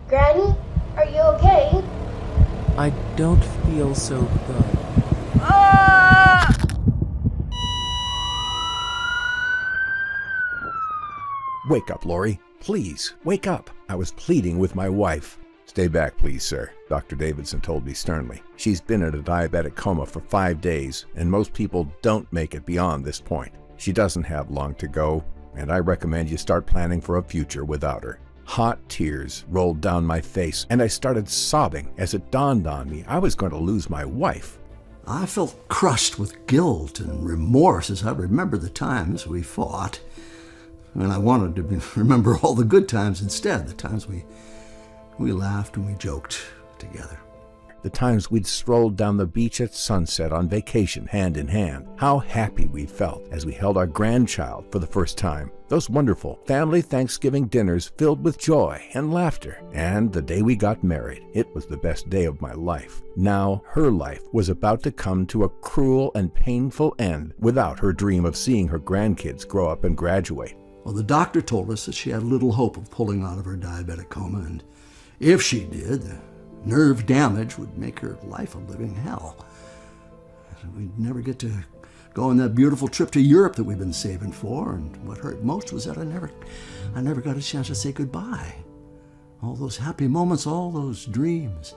Granny, are you okay? I don't feel so good. Wake up, Lori. Please, wake up. I was pleading with my wife. Stay back, please, sir, Dr. Davidson told me sternly. She's been in a diabetic coma for 5 days, and most people don't make it beyond this point. She doesn't have long to go, and I recommend you start planning for a future without her. Hot tears rolled down my face, and I started sobbing as it dawned on me I was going to lose my wife. I felt crushed with guilt and remorse as I remembered the times we fought. And I wanted to remember all the good times instead, the times we laughed and we joked together. The times we'd strolled down the beach at sunset on vacation hand in hand. How happy we felt as we held our grandchild for the first time. Those wonderful family Thanksgiving dinners filled with joy and laughter. And the day we got married, it was the best day of my life. Now her life was about to come to a cruel and painful end without her dream of seeing her grandkids grow up and graduate. Well, the doctor told us that she had little hope of pulling out of her diabetic coma, and if she did, the nerve damage would make her life a living hell. We'd never get to go on that beautiful trip to Europe that we've been saving for, and what hurt most was that I never got a chance to say goodbye. All those happy moments, all those dreams,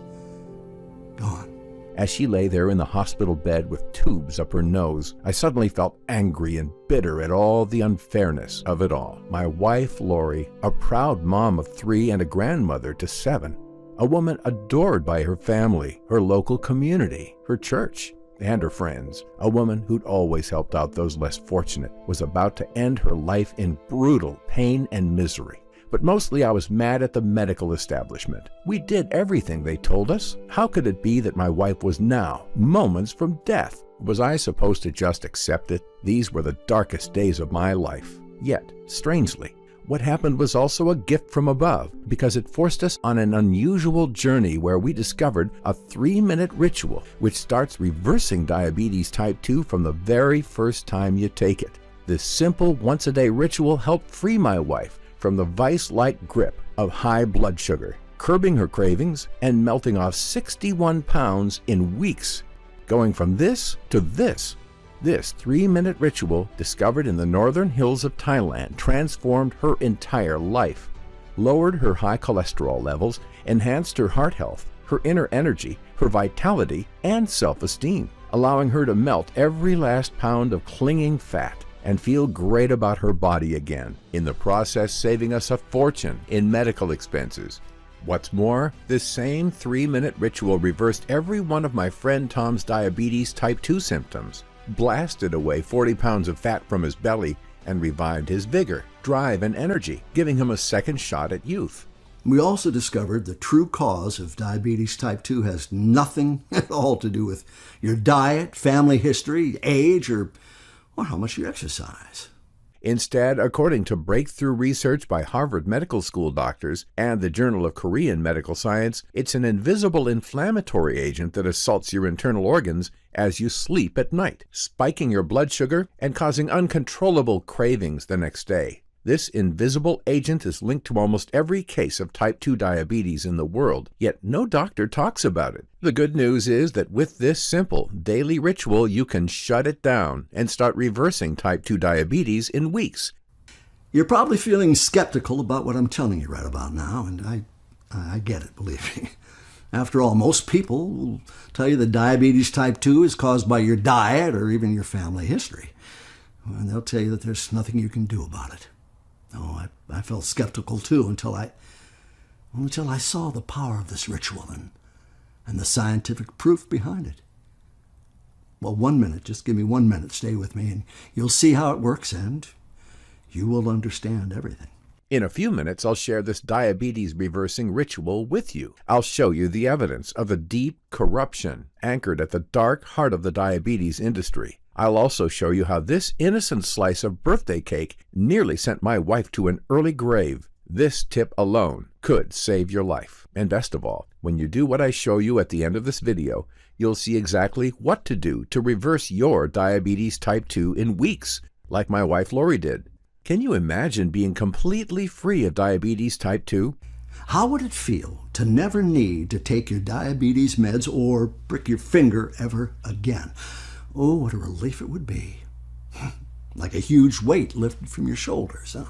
gone. As she lay there in the hospital bed with tubes up her nose, I suddenly felt angry and bitter at all the unfairness of it all. My wife, Lori, a proud mom of 3 and a grandmother to 7, a woman adored by her family, her local community, her church, and her friends, a woman who'd always helped out those less fortunate, was about to end her life in brutal pain and misery. But mostly I was mad at the medical establishment. We did everything they told us. How could it be that my wife was now moments from death? Was I supposed to just accept it? These were the darkest days of my life. Yet, strangely, what happened was also a gift from above, because it forced us on an unusual journey where we discovered a 3-minute ritual which starts reversing diabetes type 2 from the very first time you take it. This simple once-a-day ritual helped free my wife from the vice-like grip of high blood sugar, curbing her cravings and melting off 61 pounds in weeks. Going from this to this 3-minute ritual, discovered in the northern hills of Thailand, transformed her entire life, lowered her high cholesterol levels, enhanced her heart health, her inner energy, her vitality, and self-esteem, allowing her to melt every last pound of clinging fat and feel great about her body again, in the process saving us a fortune in medical expenses. What's more, this same 3-minute ritual reversed every one of my friend Tom's diabetes type 2 symptoms, blasted away 40 pounds of fat from his belly, and revived his vigor, drive, and energy, giving him a second shot at youth. We also discovered the true cause of diabetes type 2 has nothing at all to do with your diet, family history, age, or how much you exercise. Instead, according to breakthrough research by Harvard Medical School doctors and the Journal of Korean Medical Science, it's an invisible inflammatory agent that assaults your internal organs as you sleep at night, spiking your blood sugar and causing uncontrollable cravings the next day. This invisible agent is linked to almost every case of type 2 diabetes in the world, yet no doctor talks about it. The good news is that with this simple daily ritual, you can shut it down and start reversing type 2 diabetes in weeks. You're probably feeling skeptical about what I'm telling you right about now, and I get it, believe me. After all, most people will tell you that diabetes type 2 is caused by your diet or even your family history. And they'll tell you that there's nothing you can do about it. Oh, I felt skeptical too until I saw the power of this ritual and the scientific proof behind it. Well, 1 minute, just give me 1 minute, stay with me, and you'll see how it works, and you will understand everything. In a few minutes, I'll share this diabetes reversing ritual with you. I'll show you the evidence of the deep corruption anchored at the dark heart of the diabetes industry. I'll also show you how this innocent slice of birthday cake nearly sent my wife to an early grave. This tip alone could save your life. And best of all, when you do what I show you at the end of this video, you'll see exactly what to do to reverse your diabetes type 2 in weeks, like my wife Lori did. Can you imagine being completely free of diabetes type 2? How would it feel to never need to take your diabetes meds or prick your finger ever again? Oh, what a relief it would be. Like a huge weight lifted from your shoulders, huh?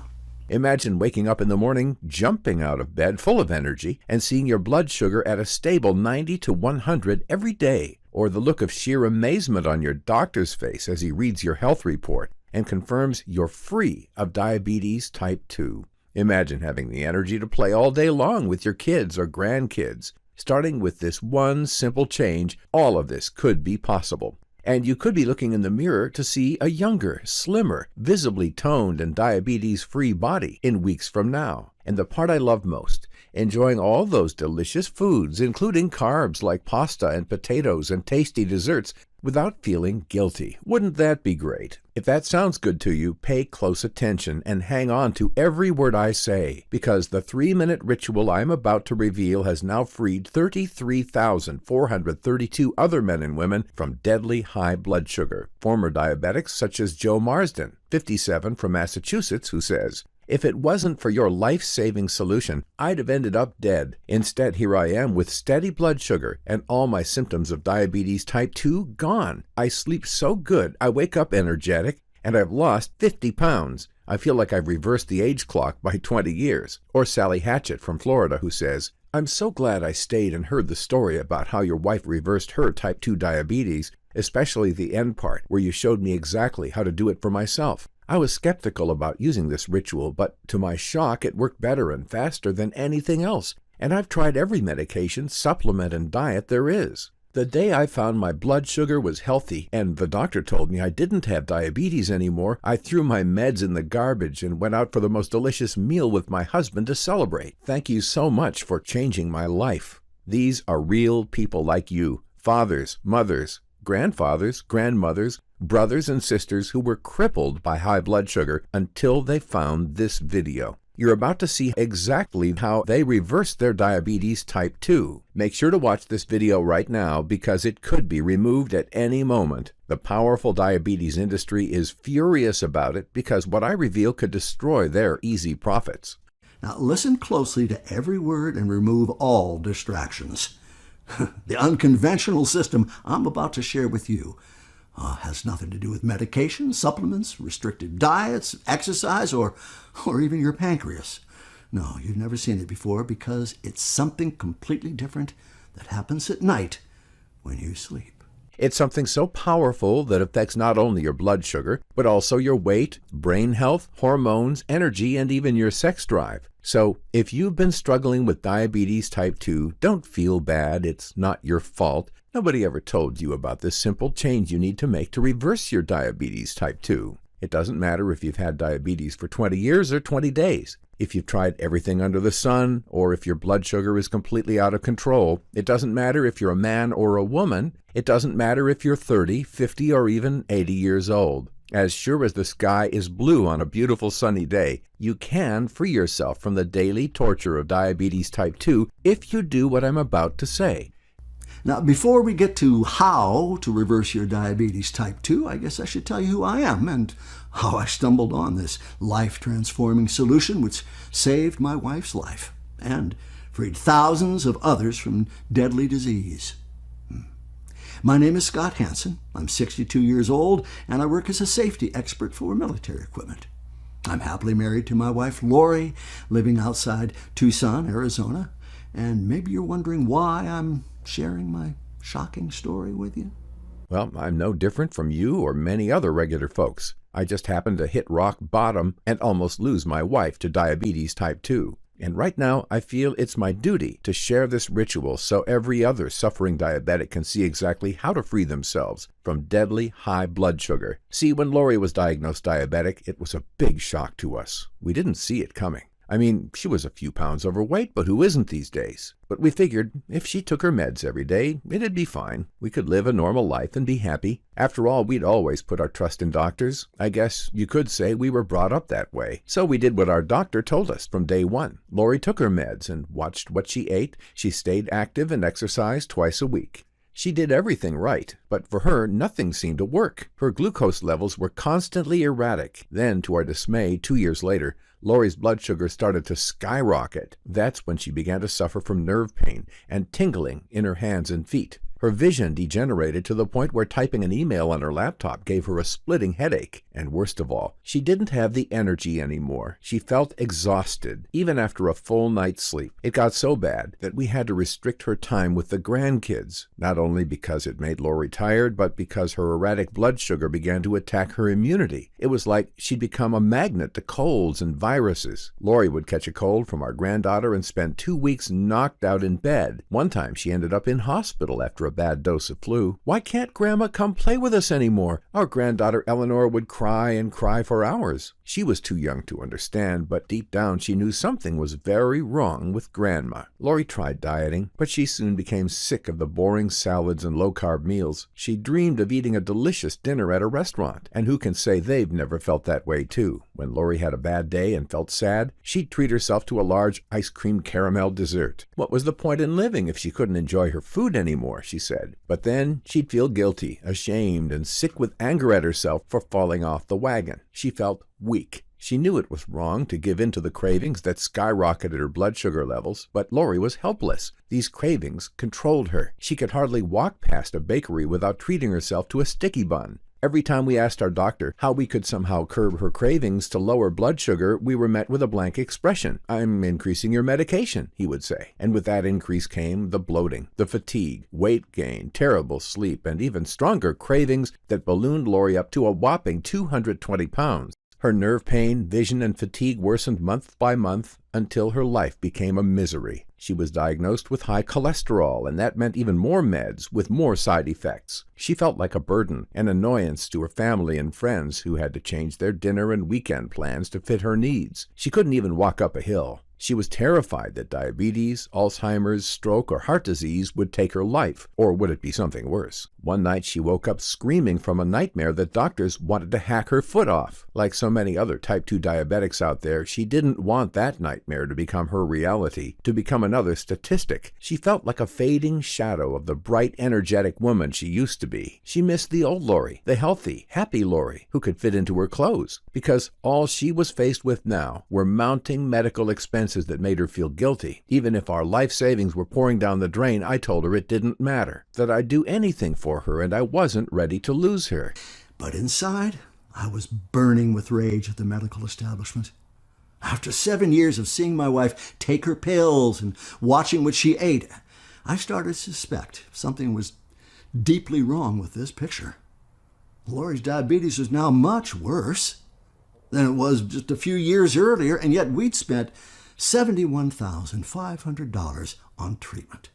Imagine waking up in the morning, jumping out of bed full of energy, and seeing your blood sugar at a stable 90 to 100 every day, or the look of sheer amazement on your doctor's face as he reads your health report and confirms you're free of diabetes type 2. Imagine having the energy to play all day long with your kids or grandkids. Starting with this one simple change, all of this could be possible. And you could be looking in the mirror to see a younger, slimmer, visibly toned and diabetes-free body in weeks from now. And the part I love most, enjoying all those delicious foods, including carbs like pasta and potatoes and tasty desserts, without feeling guilty. Wouldn't that be great? If that sounds good to you, pay close attention and hang on to every word I say, because the 3-minute ritual I'm about to reveal has now freed 33,432 other men and women from deadly high blood sugar. Former diabetics such as Joe Marsden, 57, from Massachusetts, who says, "If it wasn't for your life-saving solution, I'd have ended up dead. Instead, here I am with steady blood sugar and all my symptoms of diabetes type 2 gone. I sleep so good, I wake up energetic, and I've lost 50 pounds. I feel like I've reversed the age clock by 20 years. Or Sally Hatchett from Florida, who says, "I'm so glad I stayed and heard the story about how your wife reversed her type 2 diabetes, especially the end part where you showed me exactly how to do it for myself. I was skeptical about using this ritual, but to my shock, it worked better and faster than anything else. And I've tried every medication, supplement, and diet there is. The day I found my blood sugar was healthy and the doctor told me I didn't have diabetes anymore, I threw my meds in the garbage and went out for the most delicious meal with my husband to celebrate. Thank you so much for changing my life." These are real people like you, fathers, mothers, grandfathers, grandmothers, brothers and sisters who were crippled by high blood sugar until they found this video. You're about to see exactly how they reversed their diabetes type 2. Make sure to watch this video right now because it could be removed at any moment. The powerful diabetes industry is furious about it because what I reveal could destroy their easy profits. Now listen closely to every word and remove all distractions. The unconventional system I'm about to share with you has nothing to do with medication, supplements, restricted diets, exercise, or even your pancreas. No, you've never seen it before because it's something completely different that happens at night when you sleep. It's something so powerful that affects not only your blood sugar, but also your weight, brain health, hormones, energy, and even your sex drive. So if you've been struggling with diabetes type 2, don't feel bad. It's not your fault. Nobody ever told you about this simple change you need to make to reverse your diabetes type 2. It doesn't matter if you've had diabetes for 20 years or 20 days. If you've tried everything under the sun, or if your blood sugar is completely out of control. It doesn't matter if you're a man or a woman. It doesn't matter if you're 30, 50, or even 80 years old. As sure as the sky is blue on a beautiful sunny day, you can free yourself from the daily torture of diabetes type 2 if you do what I'm about to say. Now, before we get to how to reverse your diabetes type 2, I guess I should tell you who I am and how I stumbled on this life-transforming solution which saved my wife's life and freed thousands of others from deadly disease. My name is Scott Hansen. I'm 62 years old, and I work as a safety expert for military equipment. I'm happily married to my wife, Lori, living outside Tucson, Arizona. And maybe you're wondering why I'm sharing my shocking story with you. Well, I'm no different from you or many other regular folks. I just happened to hit rock bottom and almost lose my wife to diabetes type 2. And right now, I feel it's my duty to share this ritual so every other suffering diabetic can see exactly how to free themselves from deadly high blood sugar. See, when Lori was diagnosed diabetic, it was a big shock to us. We didn't see it coming. I mean, she was a few pounds overweight, but who isn't these days? But we figured if she took her meds every day, it'd be fine. We could live a normal life and be happy. After all, we'd always put our trust in doctors. I guess you could say we were brought up that way. So we did what our doctor told us from day one. Lori took her meds and watched what she ate. She stayed active and exercised twice a week. She did everything right, but for her, nothing seemed to work. Her glucose levels were constantly erratic. Then, to our dismay, 2 years later, Lori's blood sugar started to skyrocket. That's when she began to suffer from nerve pain and tingling in her hands and feet. Her vision degenerated to the point where typing an email on her laptop gave her a splitting headache. And worst of all, she didn't have the energy anymore. She felt exhausted, even after a full night's sleep. It got so bad that we had to restrict her time with the grandkids, not only because it made Lori tired, but because her erratic blood sugar began to attack her immunity. It was like she'd become a magnet to colds and viruses. Lori would catch a cold from our granddaughter and spend 2 weeks knocked out in bed. One time she ended up in hospital after a bad dose of flu. "Why can't Grandma come play with us anymore?" Our granddaughter Eleanor would cry and cry for hours. She was too young to understand, but deep down she knew something was very wrong with Grandma. Lori tried dieting, but she soon became sick of the boring salads and low-carb meals. She dreamed of eating a delicious dinner at a restaurant, and who can say they've never felt that way too? When Lori had a bad day and felt sad, she'd treat herself to a large ice cream caramel dessert. What was the point in living if she couldn't enjoy her food anymore, she said. But then she'd feel guilty, ashamed, and sick with anger at herself for falling off the wagon. She felt weak. She knew it was wrong to give in to the cravings that skyrocketed her blood sugar levels, but Lori was helpless. These cravings controlled her. She could hardly walk past a bakery without treating herself to a sticky bun. Every time we asked our doctor how we could somehow curb her cravings to lower blood sugar, we were met with a blank expression. "I'm increasing your medication," he would say. And with that increase came the bloating, the fatigue, weight gain, terrible sleep, and even stronger cravings that ballooned Lori up to a whopping 220 pounds. Her nerve pain, vision, and fatigue worsened month by month until her life became a misery. She was diagnosed with high cholesterol, and that meant even more meds with more side effects. She felt like a burden, an annoyance to her family and friends who had to change their dinner and weekend plans to fit her needs. She couldn't even walk up a hill. She was terrified that diabetes, Alzheimer's, stroke, or heart disease would take her life, or would it be something worse? One night she woke up screaming from a nightmare that doctors wanted to hack her foot off. Like so many other type 2 diabetics out there, she didn't want that nightmare to become her reality, to become another statistic. She felt like a fading shadow of the bright, energetic woman she used to be. She missed the old Lori, the healthy, happy Lori, who could fit into her clothes, because all she was faced with now were mounting medical expenses that made her feel guilty. Even if our life savings were pouring down the drain, I told her it didn't matter, that I'd do anything for her, and I wasn't ready to lose her. But inside, I was burning with rage at the medical establishment. After 7 years of seeing my wife take her pills and watching what she ate, I started to suspect something was deeply wrong with this picture. Lori's diabetes was now much worse than it was just a few years earlier, and yet we'd spent $71,500 on treatment.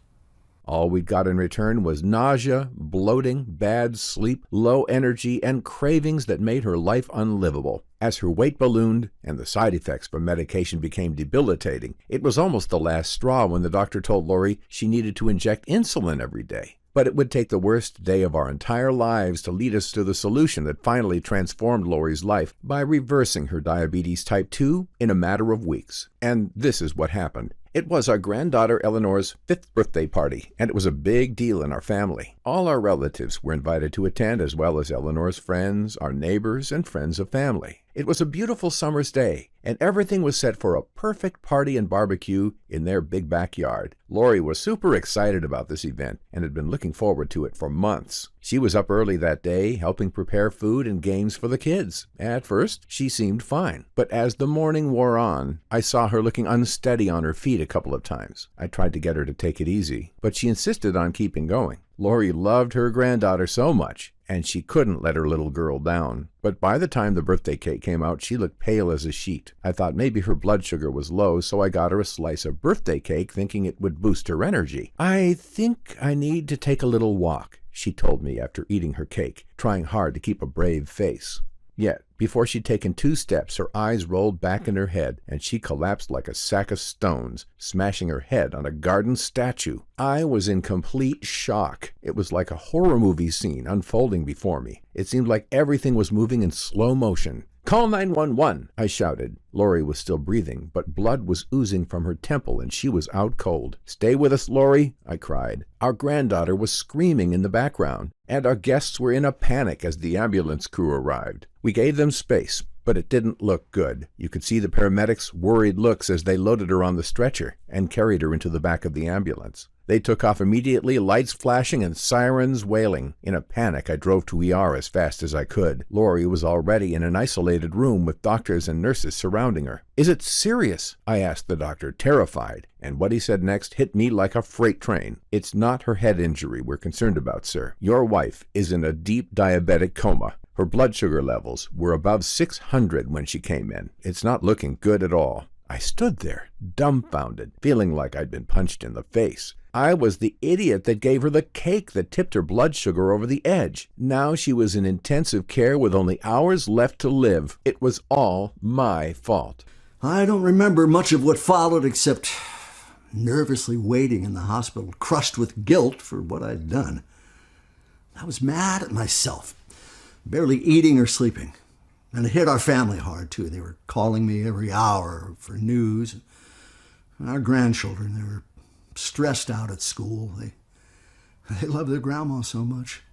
All we got in return was nausea, bloating, bad sleep, low energy, and cravings that made her life unlivable. As her weight ballooned and the side effects from medication became debilitating, it was almost the last straw when the doctor told Lori she needed to inject insulin every day. But it would take the worst day of our entire lives to lead us to the solution that finally transformed Lori's life by reversing her diabetes type 2 in a matter of weeks. And this is what happened. It was our granddaughter Eleanor's 5th birthday party, and it was a big deal in our family. All our relatives were invited to attend, as well as Eleanor's friends, our neighbors, and friends of family. It was a beautiful summer's day, and everything was set for a perfect party and barbecue in their big backyard. Lori was super excited about this event and had been looking forward to it for months. She was up early that day, helping prepare food and games for the kids. At first, she seemed fine, but as the morning wore on, I saw her looking unsteady on her feet a couple of times. I tried to get her to take it easy, but she insisted on keeping going. Lori loved her granddaughter so much, and she couldn't let her little girl down. But by the time the birthday cake came out, she looked pale as a sheet. I thought maybe her blood sugar was low, so I got her a slice of birthday cake, thinking it would boost her energy. "I think I need to take a little walk," she told me after eating her cake, trying hard to keep a brave face. Yet, before she'd taken 2 steps, her eyes rolled back in her head, and she collapsed like a sack of stones, smashing her head on a garden statue. I was in complete shock. It was like a horror movie scene unfolding before me. It seemed like everything was moving in slow motion. Call 911, I shouted. Lori was still breathing, but blood was oozing from her temple and she was out cold. Stay with us, Lori, I cried. Our granddaughter was screaming in the background, and our guests were in a panic as the ambulance crew arrived. We gave them space, but it didn't look good. You could see the paramedics' worried looks as they loaded her on the stretcher and carried her into the back of the ambulance. They took off immediately, lights flashing and sirens wailing. In a panic, I drove to ER as fast as I could. Lori was already in an isolated room with doctors and nurses surrounding her. Is it serious? I asked the doctor, terrified, and what he said next hit me like a freight train. It's not her head injury we're concerned about, sir. Your wife is in a deep diabetic coma. Her blood sugar levels were above 600 when she came in. It's not looking good at all. I stood there, dumbfounded, feeling like I'd been punched in the face. I was the idiot that gave her the cake that tipped her blood sugar over the edge. Now she was in intensive care with only hours left to live. It was all my fault. I don't remember much of what followed except nervously waiting in the hospital, crushed with guilt for what I'd done. I was mad at myself, barely eating or sleeping. And it hit our family hard, too. They were calling me every hour for news. And our grandchildren, they were stressed out at school. They love their grandma so much.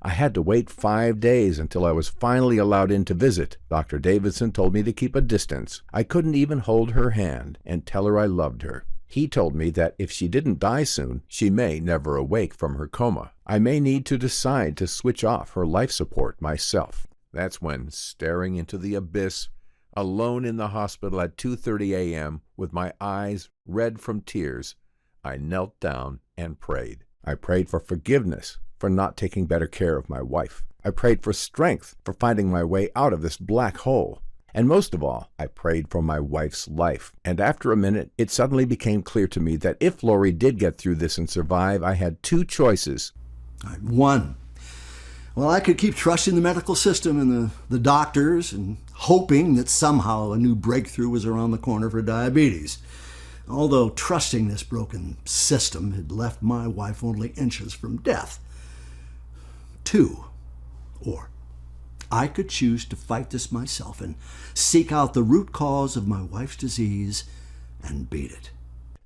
I had to wait 5 days until I was finally allowed in to visit. Dr. Davidson told me to keep a distance. I couldn't even hold her hand and tell her I loved her. He told me that if she didn't die soon, she may never awake from her coma. I may need to decide to switch off her life support myself. That's when, staring into the abyss, alone in the hospital at 2:30 a.m., with my eyes red from tears, I knelt down and prayed. I prayed for forgiveness for not taking better care of my wife. I prayed for strength for finding my way out of this black hole. And most of all, I prayed for my wife's life. And after a minute, it suddenly became clear to me that if Lori did get through this and survive, I had two choices. One, well, I could keep trusting the medical system and the doctors and hoping that somehow a new breakthrough was around the corner for diabetes. Although trusting this broken system had left my wife only inches from death. Two, or I could choose to fight this myself and seek out the root cause of my wife's disease and beat it.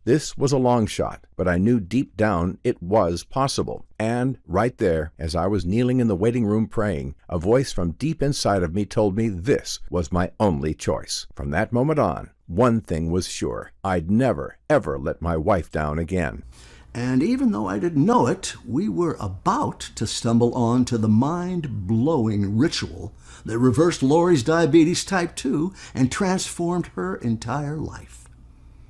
This was a long shot, but I knew deep down it was possible. And right there, as I was kneeling in the waiting room praying, a voice from deep inside of me told me this was my only choice. From that moment on, one thing was sure. I'd never, ever let my wife down again. And even though I didn't know it, we were about to stumble on to the mind-blowing ritual that reversed Lori's diabetes type 2 and transformed her entire life.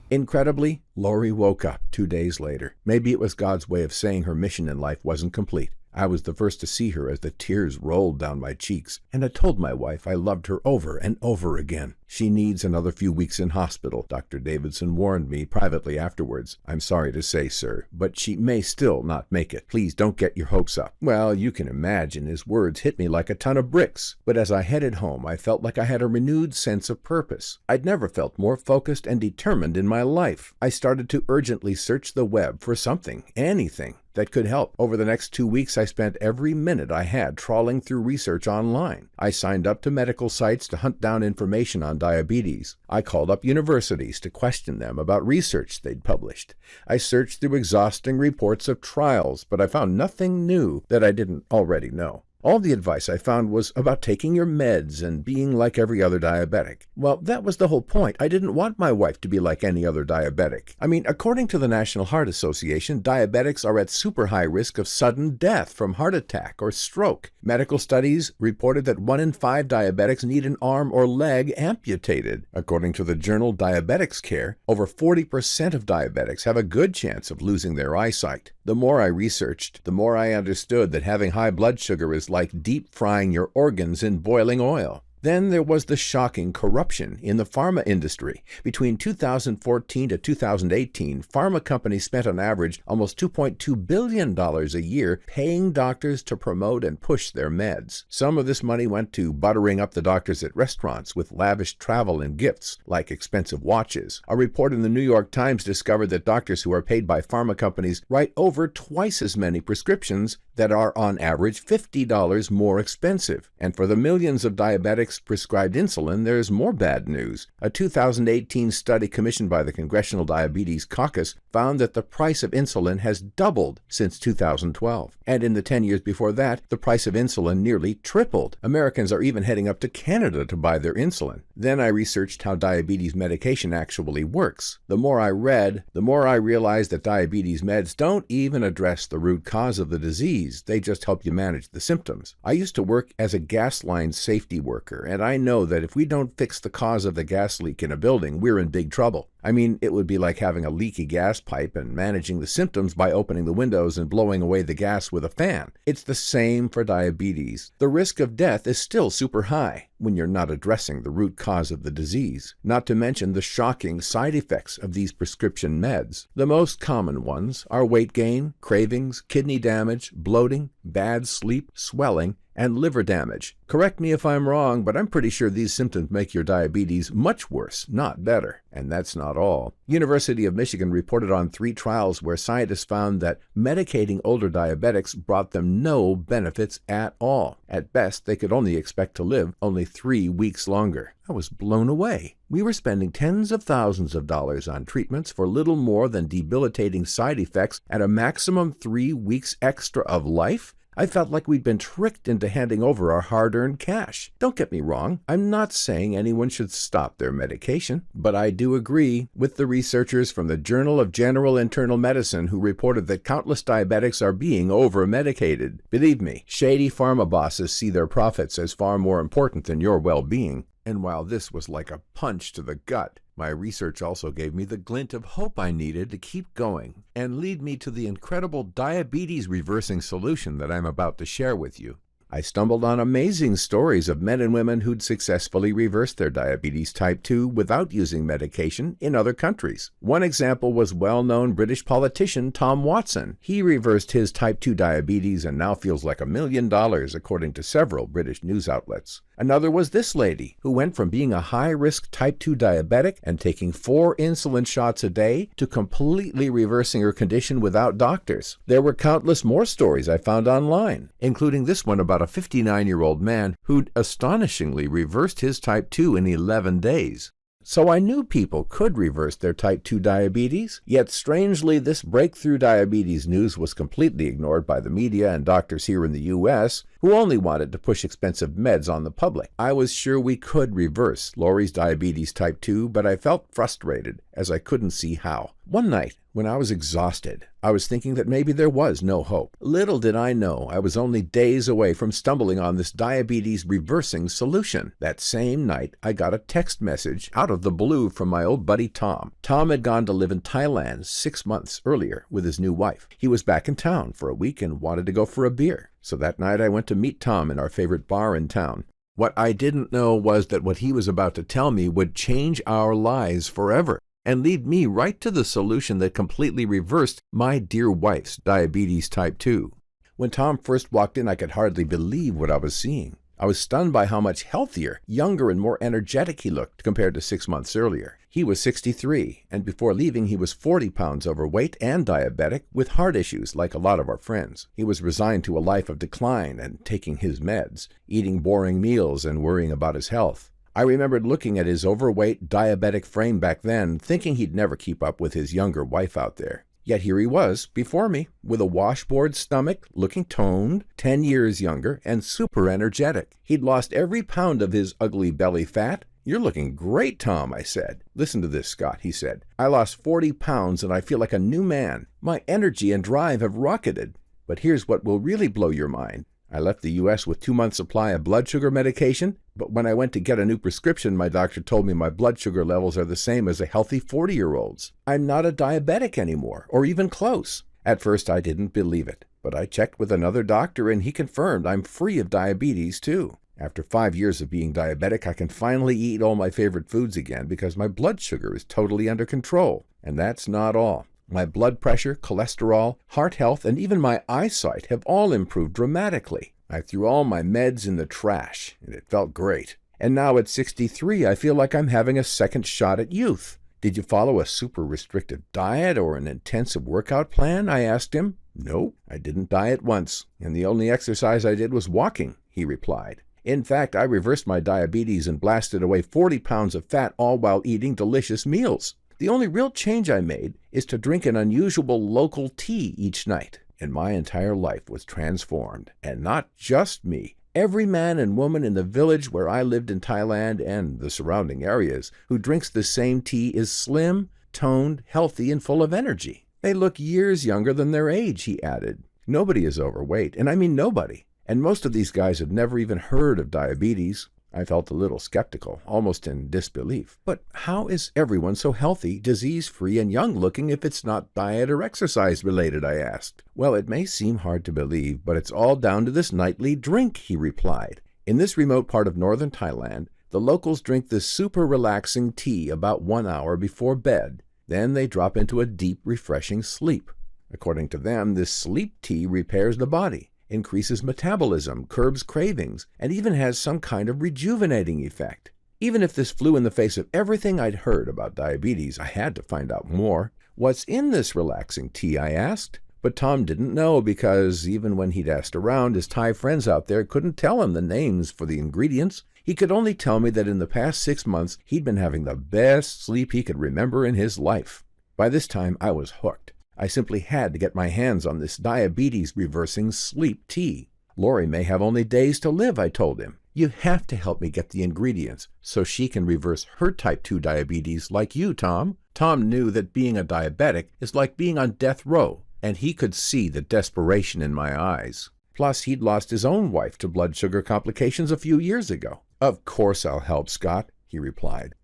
Incredibly, Lori woke up 2 days later. Maybe it was God's way of saying her mission in life wasn't complete. I was the first to see her as the tears rolled down my cheeks, and I told my wife I loved her over and over again. She needs another few weeks in hospital, Dr. Davidson warned me privately afterwards. I'm sorry to say, sir, but she may still not make it. Please don't get your hopes up. Well, you can imagine his words hit me like a ton of bricks. But as I headed home, I felt like I had a renewed sense of purpose. I'd never felt more focused and determined in my life. I started to urgently search the web for something, anything, that could help. Over the next 2 weeks, I spent every minute I had trawling through research online. I signed up to medical sites to hunt down information on diabetes. I called up universities to question them about research they'd published. I searched through exhausting reports of trials, but I found nothing new that I didn't already know. All the advice I found was about taking your meds and being like every other diabetic. Well, that was the whole point. I didn't want my wife to be like any other diabetic. I mean, according to the National Heart Association, diabetics are at super high risk of sudden death from heart attack or stroke. Medical studies reported that 1 in 5 diabetics need an arm or leg amputated. According to the journal Diabetics Care, over 40% of diabetics have a good chance of losing their eyesight. The more I researched, the more I understood that having high blood sugar is like deep frying your organs in boiling oil. Then there was the shocking corruption in the pharma industry. Between 2014 to 2018, pharma companies spent on average almost $2.2 billion a year paying doctors to promote and push their meds. Some of this money went to buttering up the doctors at restaurants with lavish travel and gifts, like expensive watches. A report in the New York Times discovered that doctors who are paid by pharma companies write over twice as many prescriptions that are on average $50 more expensive. And for the millions of diabetics diabetics prescribed insulin, there's more bad news. A 2018 study commissioned by the Congressional Diabetes Caucus found that the price of insulin has doubled since 2012. And in the 10 years before that, the price of insulin nearly tripled. Americans are even heading up to Canada to buy their insulin. Then I researched how diabetes medication actually works. The more I read, the more I realized that diabetes meds don't even address the root cause of the disease. They just help you manage the symptoms. I used to work as a gas line safety worker, and I know that if we don't fix the cause of the gas leak in a building, we're in big trouble. I mean, it would be like having a leaky gas pipe and managing the symptoms by opening the windows and blowing away the gas with a fan. It's the same for diabetes. The risk of death is still super high when you're not addressing the root cause of the disease, not to mention the shocking side effects of these prescription meds. The most common ones are weight gain, cravings, kidney damage, bloating, bad sleep, swelling, and liver damage. Correct me if I'm wrong, but I'm pretty sure these symptoms make your diabetes much worse, not better. And that's not all. University of Michigan reported on 3 trials where scientists found that medicating older diabetics brought them no benefits at all. At best, they could only expect to live only 3 weeks longer. I was blown away. We were spending tens of thousands of dollars on treatments for little more than debilitating side effects at a maximum 3 weeks extra of life? I felt like we'd been tricked into handing over our hard-earned cash. Don't get me wrong, I'm not saying anyone should stop their medication, but I do agree with the researchers from the Journal of General Internal Medicine who reported that countless diabetics are being over-medicated. Believe me, shady pharma bosses see their profits as far more important than your well-being. And while this was like a punch to the gut, my research also gave me the glint of hope I needed to keep going and lead me to the incredible diabetes-reversing solution that I'm about to share with you. I stumbled on amazing stories of men and women who'd successfully reversed their diabetes type 2 without using medication in other countries. One example was well-known British politician Tom Watson. He reversed his type 2 diabetes and now feels like $1 million, according to several British news outlets. Another was this lady, who went from being a high-risk type 2 diabetic and taking 4 insulin shots a day to completely reversing her condition without doctors. There were countless more stories I found online, including this one about a 59-year-old man who'd astonishingly reversed his type 2 in 11 days. So I knew people could reverse their type 2 diabetes, yet strangely this breakthrough diabetes news was completely ignored by the media and doctors here in the U.S., who only wanted to push expensive meds on the public. I was sure we could reverse Lori's diabetes type 2, but I felt frustrated as I couldn't see how. One night, when I was exhausted, I was thinking that maybe there was no hope. Little did I know I was only days away from stumbling on this diabetes reversing solution. That same night, I got a text message out of the blue from my old buddy Tom. Tom had gone to live in Thailand 6 months earlier with his new wife. He was back in town for a week and wanted to go for a beer. So that night I went to meet Tom in our favorite bar in town. What I didn't know was that what he was about to tell me would change our lives forever and lead me right to the solution that completely reversed my dear wife's diabetes type 2. When Tom first walked in, I could hardly believe what I was seeing. I was stunned by how much healthier, younger, and more energetic he looked compared to 6 months earlier. He was 63, and before leaving he was 40 pounds overweight and diabetic with heart issues like a lot of our friends. He was resigned to a life of decline and taking his meds, eating boring meals and worrying about his health. I remembered looking at his overweight, diabetic frame back then, thinking he'd never keep up with his younger wife out there. Yet here he was, before me, with a washboard stomach, looking toned, 10 years younger, and super energetic. He'd lost every pound of his ugly belly fat. "You're looking great, Tom," I said. "Listen to this, Scott," he said. "I lost 40 pounds and I feel like a new man. My energy and drive have rocketed. But here's what will really blow your mind. I left the U.S. with 2 months' supply of blood sugar medication, but when I went to get a new prescription, my doctor told me my blood sugar levels are the same as a healthy 40-year-old's. I'm not a diabetic anymore, or even close." At first, I didn't believe it, but I checked with another doctor and he confirmed I'm free of diabetes too. After 5 years of being diabetic, I can finally eat all my favorite foods again because my blood sugar is totally under control. And that's not all. My blood pressure, cholesterol, heart health, and even my eyesight have all improved dramatically. I threw all my meds in the trash, and it felt great. And now at 63, I feel like I'm having a second shot at youth. "Did you follow a super restrictive diet or an intensive workout plan?" I asked him. "No, I didn't diet once, and the only exercise I did was walking," he replied. In fact, I reversed my diabetes and blasted away 40 pounds of fat all while eating delicious meals. The only real change I made is to drink an unusual local tea each night, and my entire life was transformed. And not just me. Every man and woman in the village where I lived in Thailand and the surrounding areas who drinks the same tea is slim, toned, healthy, and full of energy. They look years younger than their age, he added. Nobody is overweight, and I mean nobody. And most of these guys have never even heard of diabetes. I felt a little skeptical, almost in disbelief. But how is everyone so healthy, disease-free, and young-looking if it's not diet or exercise-related, I asked. Well, it may seem hard to believe, but it's all down to this nightly drink, he replied. In this remote part of northern Thailand, the locals drink this super relaxing tea about 1 hour before bed. Then they drop into a deep, refreshing sleep. According to them, this sleep tea repairs the body, increases metabolism, curbs cravings, and even has some kind of rejuvenating effect. Even if this flew in the face of everything I'd heard about diabetes, I had to find out more. What's in this relaxing tea, I asked. But Tom didn't know because even when he'd asked around, his Thai friends out there couldn't tell him the names for the ingredients. He could only tell me that in the past 6 months, he'd been having the best sleep he could remember in his life. By this time, I was hooked. I simply had to get my hands on this diabetes-reversing sleep tea. Lori may have only days to live, I told him. You have to help me get the ingredients so she can reverse her type 2 diabetes like you, Tom. Tom knew that being a diabetic is like being on death row, and he could see the desperation in my eyes. Plus, he'd lost his own wife to blood sugar complications a few years ago. Of course I'll help, Scott, he replied.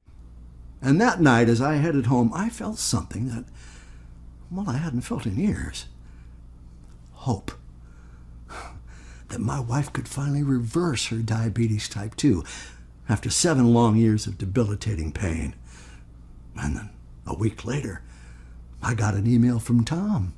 And that night, as I headed home, I felt something that, well, I hadn't felt in years. Hope. That my wife could finally reverse her diabetes type 2 after 7 long years of debilitating pain. And then, a week later, I got an email from Tom.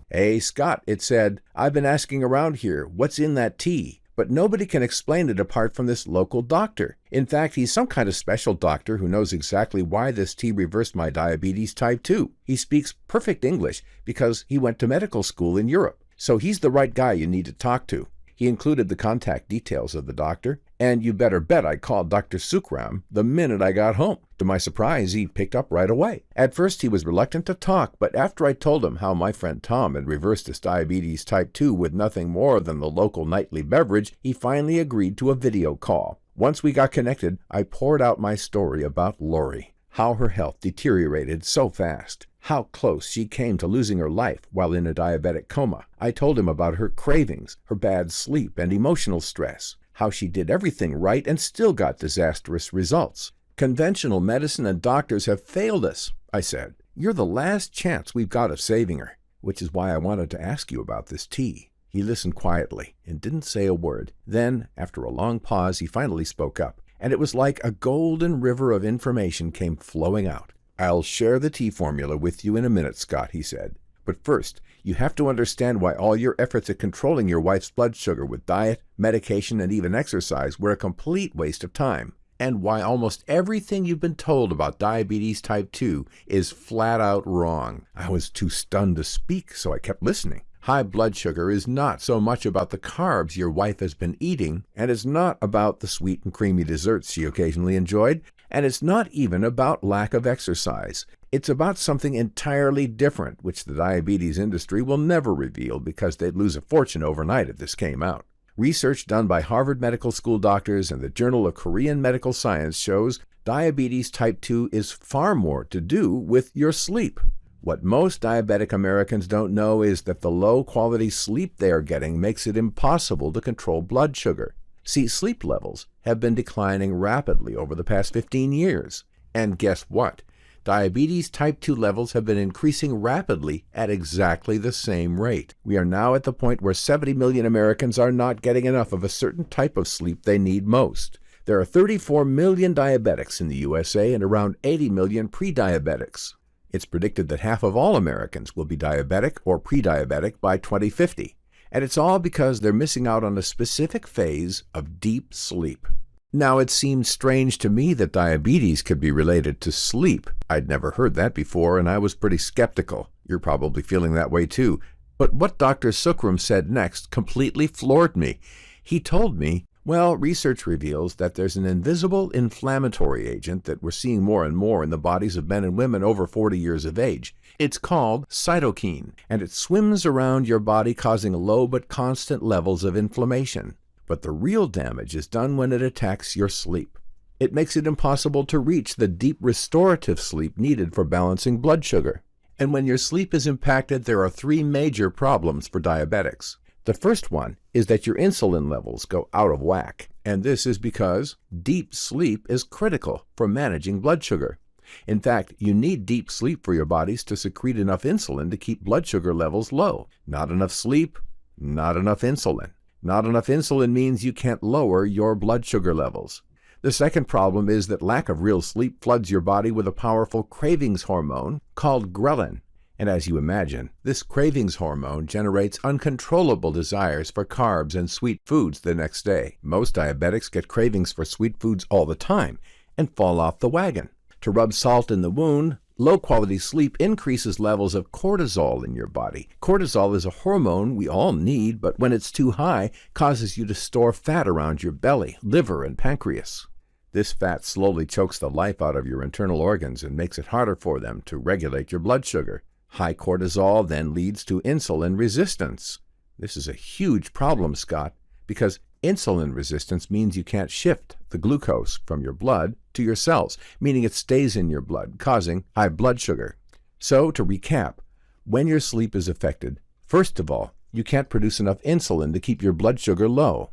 Hey, Scott, it said, I've been asking around here, what's in that tea? But nobody can explain it apart from this local doctor. In fact, he's some kind of special doctor who knows exactly why this tea reversed my diabetes type 2. He speaks perfect English because he went to medical school in Europe. So he's the right guy you need to talk to. He included the contact details of the doctor, and you better bet I called Dr. Sukram the minute I got home. To my surprise, he picked up right away. At first, he was reluctant to talk, but after I told him how my friend Tom had reversed his diabetes type 2 with nothing more than the local nightly beverage, he finally agreed to a video call. Once we got connected, I poured out my story about Lori, how her health deteriorated so fast, how close she came to losing her life while in a diabetic coma. I told him about her cravings, her bad sleep, and emotional stress, how she did everything right and still got disastrous results. Conventional medicine and doctors have failed us, I said. You're the last chance we've got of saving her, which is why I wanted to ask you about this tea. He listened quietly and didn't say a word. Then, after a long pause, he finally spoke up, and it was like a golden river of information came flowing out. I'll share the tea formula with you in a minute, Scott, he said. But first, you have to understand why all your efforts at controlling your wife's blood sugar with diet, medication, and even exercise were a complete waste of time, and why almost everything you've been told about diabetes type 2 is flat out wrong. I was too stunned to speak, so I kept listening. High blood sugar is not so much about the carbs your wife has been eating, and it's not about the sweet and creamy desserts she occasionally enjoyed, and it's not even about lack of exercise. It's about something entirely different, which the diabetes industry will never reveal because they'd lose a fortune overnight if this came out. Research done by Harvard Medical School doctors and the Journal of Korean Medical Science shows diabetes type 2 is far more to do with your sleep. What most diabetic Americans don't know is that the low-quality sleep they are getting makes it impossible to control blood sugar. See, sleep levels have been declining rapidly over the past 15 years. And guess what? Diabetes type 2 levels have been increasing rapidly at exactly the same rate. We are now at the point where 70 million Americans are not getting enough of a certain type of sleep they need most. There are 34 million diabetics in the USA and around 80 million pre-diabetics. It's predicted that half of all Americans will be diabetic or pre-diabetic by 2050. And it's all because they're missing out on a specific phase of deep sleep. Now, it seemed strange to me that diabetes could be related to sleep. I'd never heard that before, and I was pretty skeptical. You're probably feeling that way too. But what Dr. Sukram said next completely floored me. He told me Well, research reveals that there's an invisible inflammatory agent that we're seeing more and more in the bodies of men and women over 40 years of age. It's called cytokine, and it swims around your body causing low but constant levels of inflammation. But the real damage is done when it attacks your sleep. It makes it impossible to reach the deep restorative sleep needed for balancing blood sugar. And when your sleep is impacted, there are three major problems for diabetics. The first one is that your insulin levels go out of whack, and this is because deep sleep is critical for managing blood sugar. In fact, you need deep sleep for your bodies to secrete enough insulin to keep blood sugar levels low. Not enough sleep, not enough insulin. Not enough insulin means you can't lower your blood sugar levels. The second problem is that lack of real sleep floods your body with a powerful cravings hormone called ghrelin. And as you imagine, this cravings hormone generates uncontrollable desires for carbs and sweet foods the next day. Most diabetics get cravings for sweet foods all the time and fall off the wagon. To rub salt in the wound, low-quality sleep increases levels of cortisol in your body. Cortisol is a hormone we all need, but when it's too high, causes you to store fat around your belly, liver, and pancreas. This fat slowly chokes the life out of your internal organs and makes it harder for them to regulate your blood sugar. High cortisol then leads to insulin resistance. This is a huge problem, Scott, because insulin resistance means you can't shift the glucose from your blood to your cells, meaning it stays in your blood, causing high blood sugar. So, to recap, when your sleep is affected, first of all, you can't produce enough insulin to keep your blood sugar low.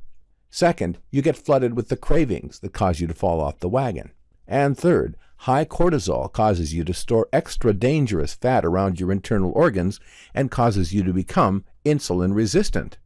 Second, you get flooded with the cravings that cause you to fall off the wagon. And third, high cortisol causes you to store extra dangerous fat around your internal organs and causes you to become insulin resistant.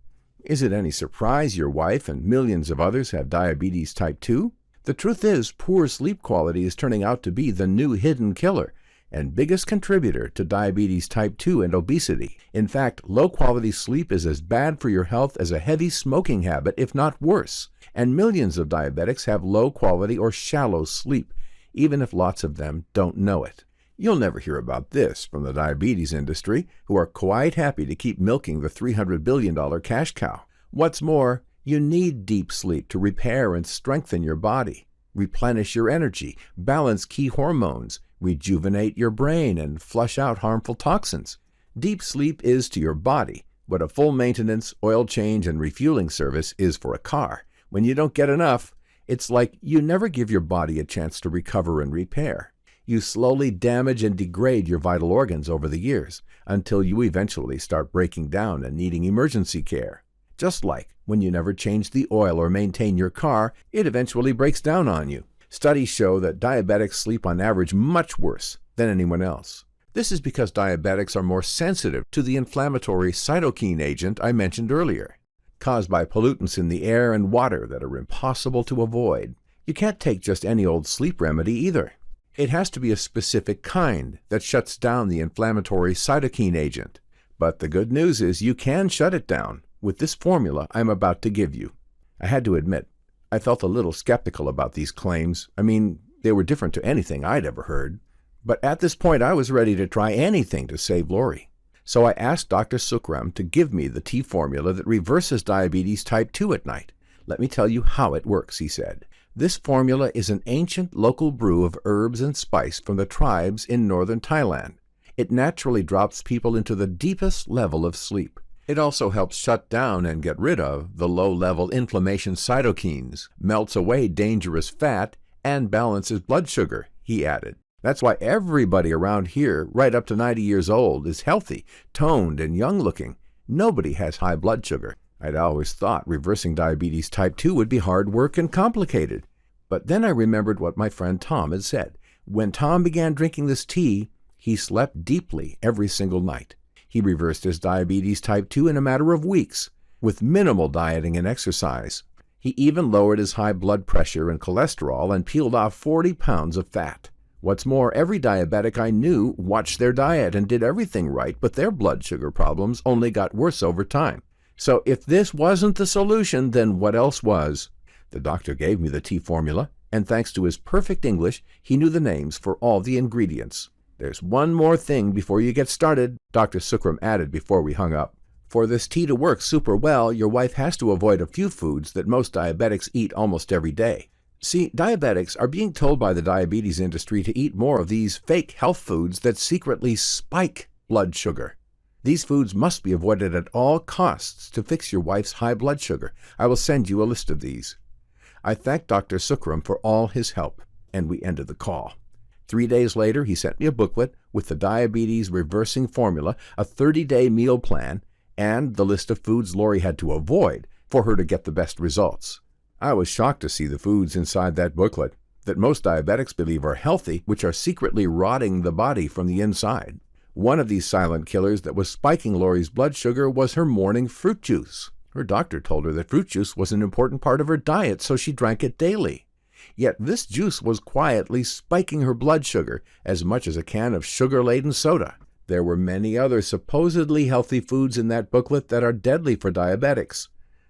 Is it any surprise your wife and millions of others have diabetes type 2? The truth is, poor sleep quality is turning out to be the new hidden killer and biggest contributor to diabetes type 2 and obesity. In fact, low-quality sleep is as bad for your health as a heavy smoking habit, if not worse. And millions of diabetics have low-quality or shallow sleep, even if lots of them don't know it. You'll never hear about this from the diabetes industry, who are quite happy to keep milking the $300 billion cash cow. What's more, you need deep sleep to repair and strengthen your body, replenish your energy, balance key hormones, rejuvenate your brain, and flush out harmful toxins. Deep sleep is to your body what a full maintenance, oil change, and refueling service is for a car. When you don't get enough, it's like you never give your body a chance to recover and repair. You slowly damage and degrade your vital organs over the years until you eventually start breaking down and needing emergency care. Just like when you never change the oil or maintain your car, it eventually breaks down on you. Studies show that diabetics sleep on average much worse than anyone else. This is because diabetics are more sensitive to the inflammatory cytokine agent I mentioned earlier, caused by pollutants in the air and water that are impossible to avoid. You can't take just any old sleep remedy either. It has to be a specific kind that shuts down the inflammatory cytokine agent. But the good news is you can shut it down with this formula I'm about to give you. I had to admit, I felt a little skeptical about these claims. I mean, they were different to anything I'd ever heard. But at this point, I was ready to try anything to save Lori. So I asked Dr. Sukram to give me the tea formula that reverses diabetes type 2 at night. Let me tell you how it works, he said. This formula is an ancient local brew of herbs and spice from the tribes in northern Thailand. It naturally drops people into the deepest level of sleep. It also helps shut down and get rid of the low-level inflammation cytokines, melts away dangerous fat, and balances blood sugar, he added. That's why everybody around here, right up to 90 years old, is healthy, toned, and young-looking. Nobody has high blood sugar. I'd always thought reversing diabetes type 2 would be hard work and complicated. But then I remembered what my friend Tom had said. When Tom began drinking this tea, he slept deeply every single night. He reversed his diabetes type 2 in a matter of weeks, with minimal dieting and exercise. He even lowered his high blood pressure and cholesterol and peeled off 40 pounds of fat. What's more, every diabetic I knew watched their diet and did everything right, but their blood sugar problems only got worse over time. So if this wasn't the solution, then what else was? The doctor gave me the tea formula, and thanks to his perfect English, he knew the names for all the ingredients. There's one more thing before you get started, Dr. Sukram added before we hung up. For this tea to work super well, your wife has to avoid a few foods that most diabetics eat almost every day. See, diabetics are being told by the diabetes industry to eat more of these fake health foods that secretly spike blood sugar. These foods must be avoided at all costs to fix your wife's high blood sugar. I will send you a list of these. I thanked Dr. Sukram for all his help, and we ended the call. 3 days later, he sent me a booklet with the diabetes reversing formula, a 30-day meal plan, and the list of foods Lori had to avoid for her to get the best results. I was shocked to see the foods inside that booklet that most diabetics believe are healthy, which are secretly rotting the body from the inside. One of these silent killers that was spiking Lori's blood sugar was her morning fruit juice. Her doctor told her that fruit juice was an important part of her diet, so she drank it daily. Yet this juice was quietly spiking her blood sugar as much as a can of sugar-laden soda. There were many other supposedly healthy foods in that booklet that are deadly for diabetics.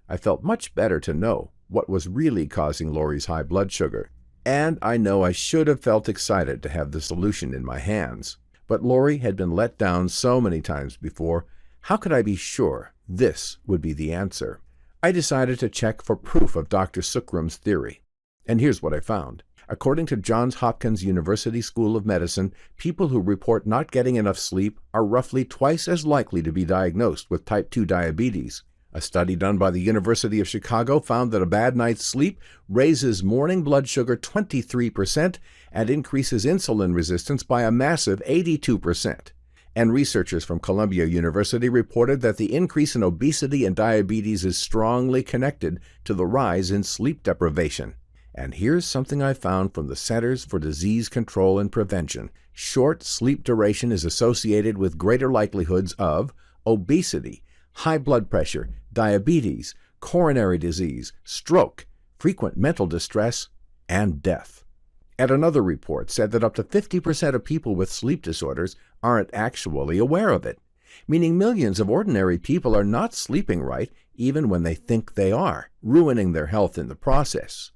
I felt much better to know what was really causing Lori's high blood sugar. And I know I should have felt excited to have the solution in my hands. But Lori had been let down so many times before. How could I be sure this would be the answer? I decided to check for proof of Dr. Sukram's theory. And here's what I found. According to Johns Hopkins University School of Medicine, people who report not getting enough sleep are roughly twice as likely to be diagnosed with type 2 diabetes. A study done by the University of Chicago found that a bad night's sleep raises morning blood sugar 23% and increases insulin resistance by a massive 82%. And researchers from Columbia University reported that the increase in obesity and diabetes is strongly connected to the rise in sleep deprivation. And here's something I found from the Centers for Disease Control and Prevention. Short sleep duration is associated with greater likelihoods of obesity, high blood pressure, diabetes, coronary disease, stroke, frequent mental distress, and death. And another report said that up to 50% of people with sleep disorders aren't actually aware of it, meaning millions of ordinary people are not sleeping right even when they think they are, ruining their health in the process.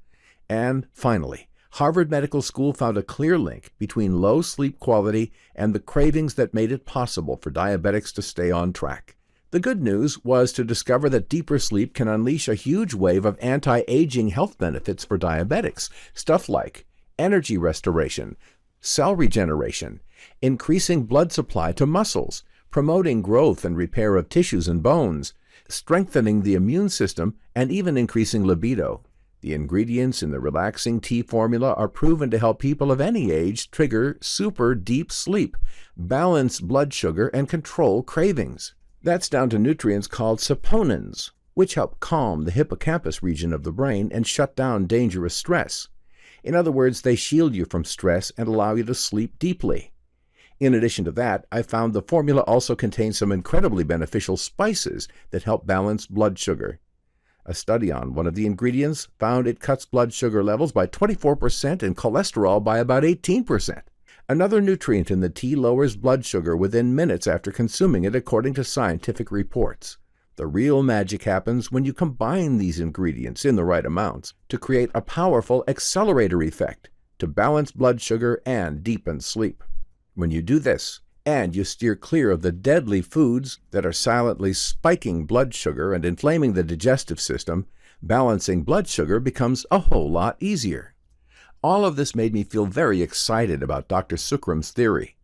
And finally, Harvard Medical School found a clear link between low sleep quality and the cravings that made it possible for diabetics to stay on track. The good news was to discover that deeper sleep can unleash a huge wave of anti-aging health benefits for diabetics, stuff like energy restoration, cell regeneration, increasing blood supply to muscles, promoting growth and repair of tissues and bones, strengthening the immune system, and even increasing libido. The ingredients in the relaxing tea formula are proven to help people of any age trigger super deep sleep, balance blood sugar, and control cravings. That's down to nutrients called saponins, which help calm the hippocampus region of the brain and shut down dangerous stress. In other words, they shield you from stress and allow you to sleep deeply. In addition to that, I found the formula also contains some incredibly beneficial spices that help balance blood sugar. A study on one of the ingredients found it cuts blood sugar levels by 24% and cholesterol by about 18%. Another nutrient in the tea lowers blood sugar within minutes after consuming it, according to scientific reports. The real magic happens when you combine these ingredients in the right amounts to create a powerful accelerator effect to balance blood sugar and deepen sleep. When you do this, and you steer clear of the deadly foods that are silently spiking blood sugar and inflaming the digestive system, balancing blood sugar becomes a whole lot easier. All of this made me feel very excited about Dr. Sukram's theory.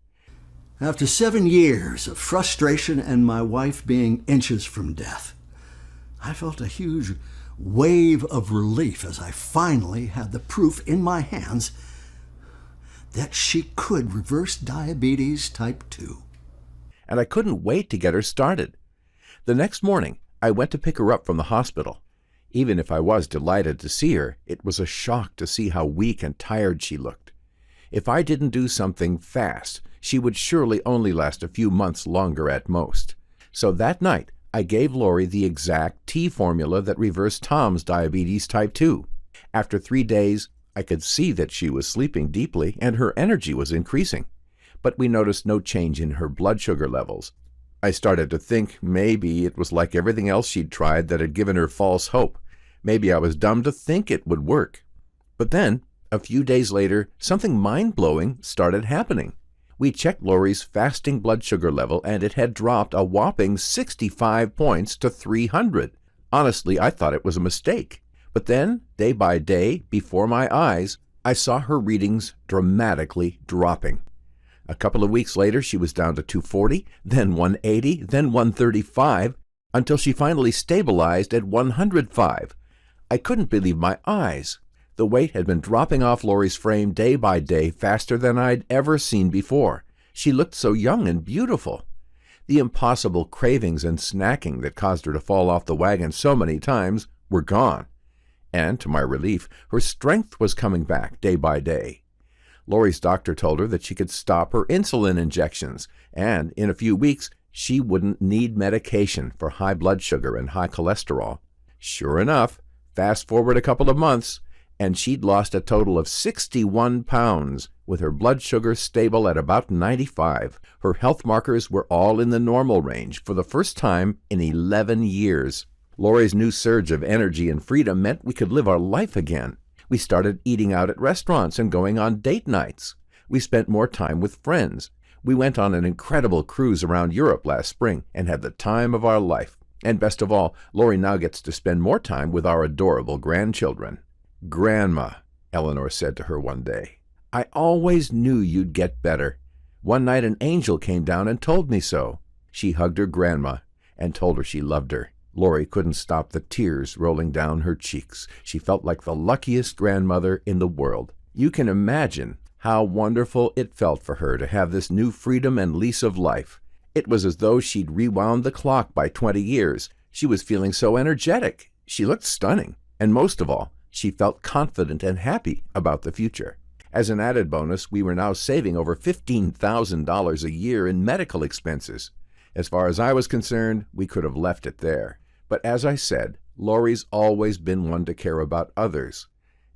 After 7 years of frustration and my wife being inches from death, I felt a huge wave of relief as I finally had the proof in my hands that she could reverse diabetes type 2. And I couldn't wait to get her started. The next morning, I went to pick her up from the hospital. Even if I was delighted to see her, it was a shock to see how weak and tired she looked. If I didn't do something fast, she would surely only last a few months longer at most. So that night, I gave Lori the exact tea formula that reversed Tom's diabetes type 2. After 3 days, I could see that she was sleeping deeply and her energy was increasing. But we noticed no change in her blood sugar levels. I started to think maybe it was like everything else she'd tried that had given her false hope. Maybe I was dumb to think it would work. But then, a few days later, something mind-blowing started happening. We checked Lori's fasting blood sugar level, and it had dropped a whopping 65 points to 300. Honestly, I thought it was a mistake. But then, day by day, before my eyes, I saw her readings dramatically dropping. A couple of weeks later, she was down to 240, then 180, then 135, until she finally stabilized at 105. I couldn't believe my eyes. The weight had been dropping off Lori's frame day by day faster than I'd ever seen before. She looked so young and beautiful. The impossible cravings and snacking that caused her to fall off the wagon so many times were gone. And, to my relief, her strength was coming back day by day. Lori's doctor told her that she could stop her insulin injections, and in a few weeks, she wouldn't need medication for high blood sugar and high cholesterol. Sure enough, fast forward a couple of months, and she'd lost a total of 61 pounds, with her blood sugar stable at about 95. Her health markers were all in the normal range for the first time in 11 years. Lori's new surge of energy and freedom meant we could live our life again. We started eating out at restaurants and going on date nights. We spent more time with friends. We went on an incredible cruise around Europe last spring and had the time of our life. And best of all, Lori now gets to spend more time with our adorable grandchildren. "Grandma," Eleanor said to her one day, "I always knew you'd get better. One night an angel came down and told me so." She hugged her grandma and told her she loved her. Lori couldn't stop the tears rolling down her cheeks. She felt like the luckiest grandmother in the world. You can imagine how wonderful it felt for her to have this new freedom and lease of life. It was as though she'd rewound the clock by 20 years. She was feeling so energetic. She looked stunning. And most of all, she felt confident and happy about the future. As an added bonus, we were now saving over $15,000 a year in medical expenses. As far as I was concerned, we could have left it there. But as I said, Lori's always been one to care about others.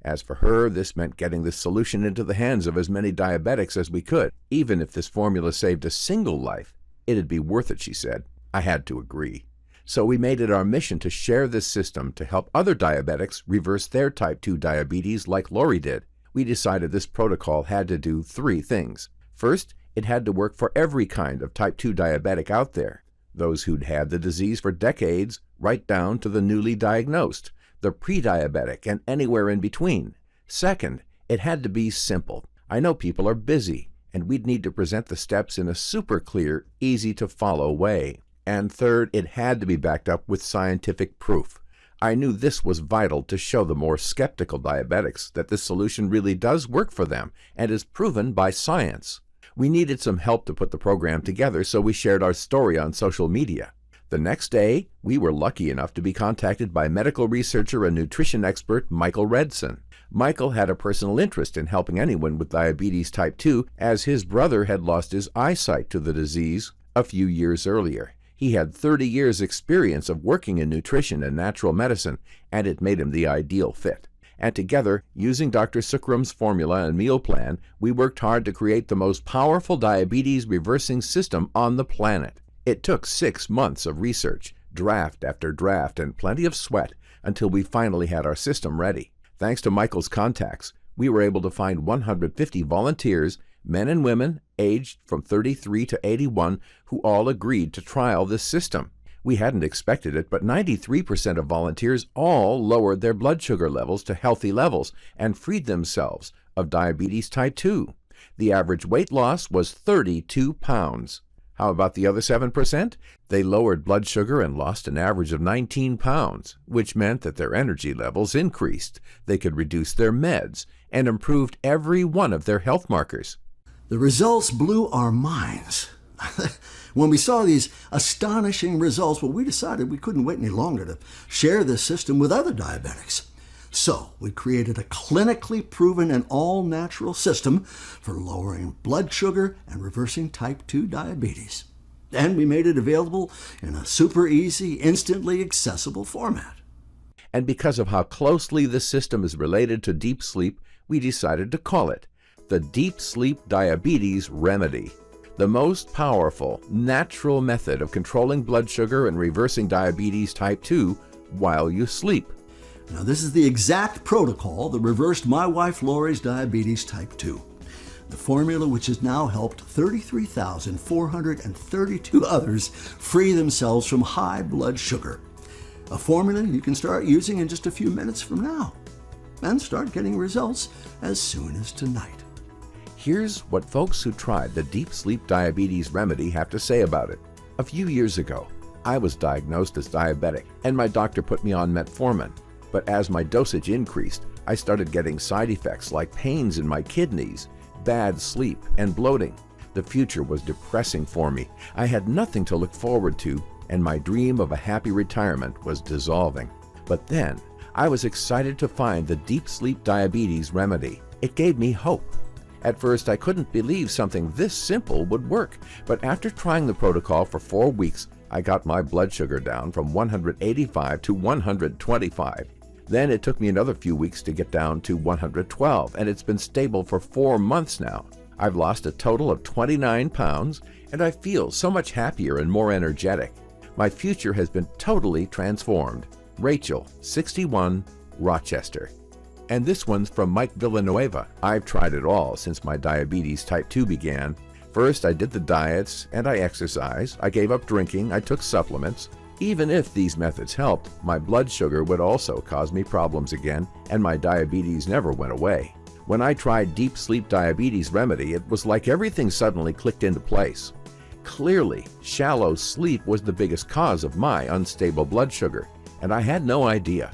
As for her, this meant getting this solution into the hands of as many diabetics as we could. Even if this formula saved a single life, it'd be worth it, she said. I had to agree. So we made it our mission to share this system to help other diabetics reverse their type 2 diabetes like Lori did. We decided this protocol had to do 3 things. First, it had to work for every kind of type 2 diabetic out there. Those who'd had the disease for decades, right down to the newly diagnosed, the pre-diabetic, and anywhere in between. Second, it had to be simple. I know people are busy, and we'd need to present the steps in a super clear, easy-to-follow way. And third, it had to be backed up with scientific proof. I knew this was vital to show the more skeptical diabetics that this solution really does work for them and is proven by science. We needed some help to put the program together, so we shared our story on social media. The next day, we were lucky enough to be contacted by medical researcher and nutrition expert Michael Redson. Michael had a personal interest in helping anyone with diabetes type 2, as his brother had lost his eyesight to the disease a few years earlier. He had 30 years' experience of working in nutrition and natural medicine, and it made him the ideal fit. And together, using Dr. Sukram's formula and meal plan, we worked hard to create the most powerful diabetes reversing system on the planet. It took 6 months of research, draft after draft, and plenty of sweat until we finally had our system ready. Thanks to Michael's contacts, we were able to find 150 volunteers, men and women, aged from 33 to 81, who all agreed to trial this system. We hadn't expected it, but 93% of volunteers all lowered their blood sugar levels to healthy levels and freed themselves of diabetes type 2. The average weight loss was 32 pounds. How about the other 7%? They lowered blood sugar and lost an average of 19 pounds, which meant that their energy levels increased. They could reduce their meds and improved every one of their health markers. The results blew our minds. When we saw these astonishing results, well, we decided we couldn't wait any longer to share this system with other diabetics. So we created a clinically proven and all-natural system for lowering blood sugar and reversing type 2 diabetes. And we made it available in a super easy, instantly accessible format. And because of how closely this system is related to deep sleep, we decided to call it the Deep Sleep Diabetes Remedy. The most powerful, natural method of controlling blood sugar and reversing diabetes type 2 while you sleep. Now, this is the exact protocol that reversed my wife Lori's diabetes type 2. The formula which has now helped 33,432 others free themselves from high blood sugar. A formula you can start using in just a few minutes from now and start getting results as soon as tonight. Here's what folks who tried the Deep Sleep Diabetes Remedy have to say about it. A few years ago, I was diagnosed as diabetic, and my doctor put me on metformin. But as my dosage increased, I started getting side effects like pains in my kidneys, bad sleep, and bloating. The future was depressing for me. I had nothing to look forward to, and my dream of a happy retirement was dissolving. But then, I was excited to find the Deep Sleep Diabetes Remedy. It gave me hope. At first, I couldn't believe something this simple would work, but after trying the protocol for 4 weeks, I got my blood sugar down from 185 to 125. Then it took me another few weeks to get down to 112, and it's been stable for 4 months now. I've lost a total of 29 pounds, and I feel so much happier and more energetic. My future has been totally transformed. Rachel, 61, Rochester. And this one's from Mike Villanueva. I've tried it all since my diabetes type 2 began. First, I did the diets and I exercised. I gave up drinking. I took supplements. Even if these methods helped, my blood sugar would also cause me problems again, and my diabetes never went away. When I tried Deep Sleep Diabetes Remedy, it was like everything suddenly clicked into place. Clearly, shallow sleep was the biggest cause of my unstable blood sugar, and I had no idea.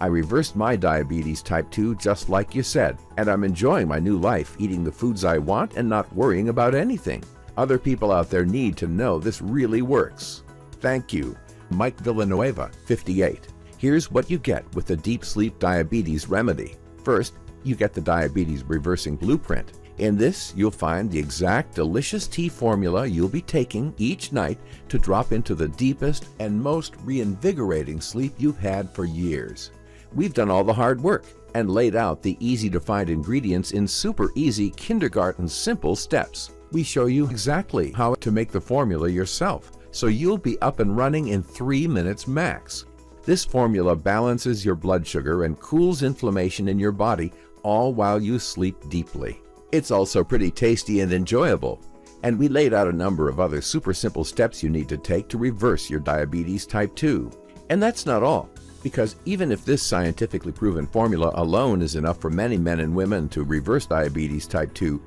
I reversed my diabetes type 2 just like you said, and I'm enjoying my new life, eating the foods I want and not worrying about anything. Other people out there need to know this really works. Thank you. Mike Villanueva, 58. Here's what you get with the Deep Sleep Diabetes Remedy. First, you get the Diabetes Reversing Blueprint. In this, you'll find the exact delicious tea formula you'll be taking each night to drop into the deepest and most reinvigorating sleep you've had for years. We've done all the hard work and laid out the easy-to-find ingredients in super easy kindergarten simple steps. We show you exactly how to make the formula yourself, so you'll be up and running in 3 minutes max. This formula balances your blood sugar and cools inflammation in your body, all while you sleep deeply. It's also pretty tasty and enjoyable. And we laid out a number of other super simple steps you need to take to reverse your diabetes type 2. And that's not all, because even if this scientifically proven formula alone is enough for many men and women to reverse diabetes type 2,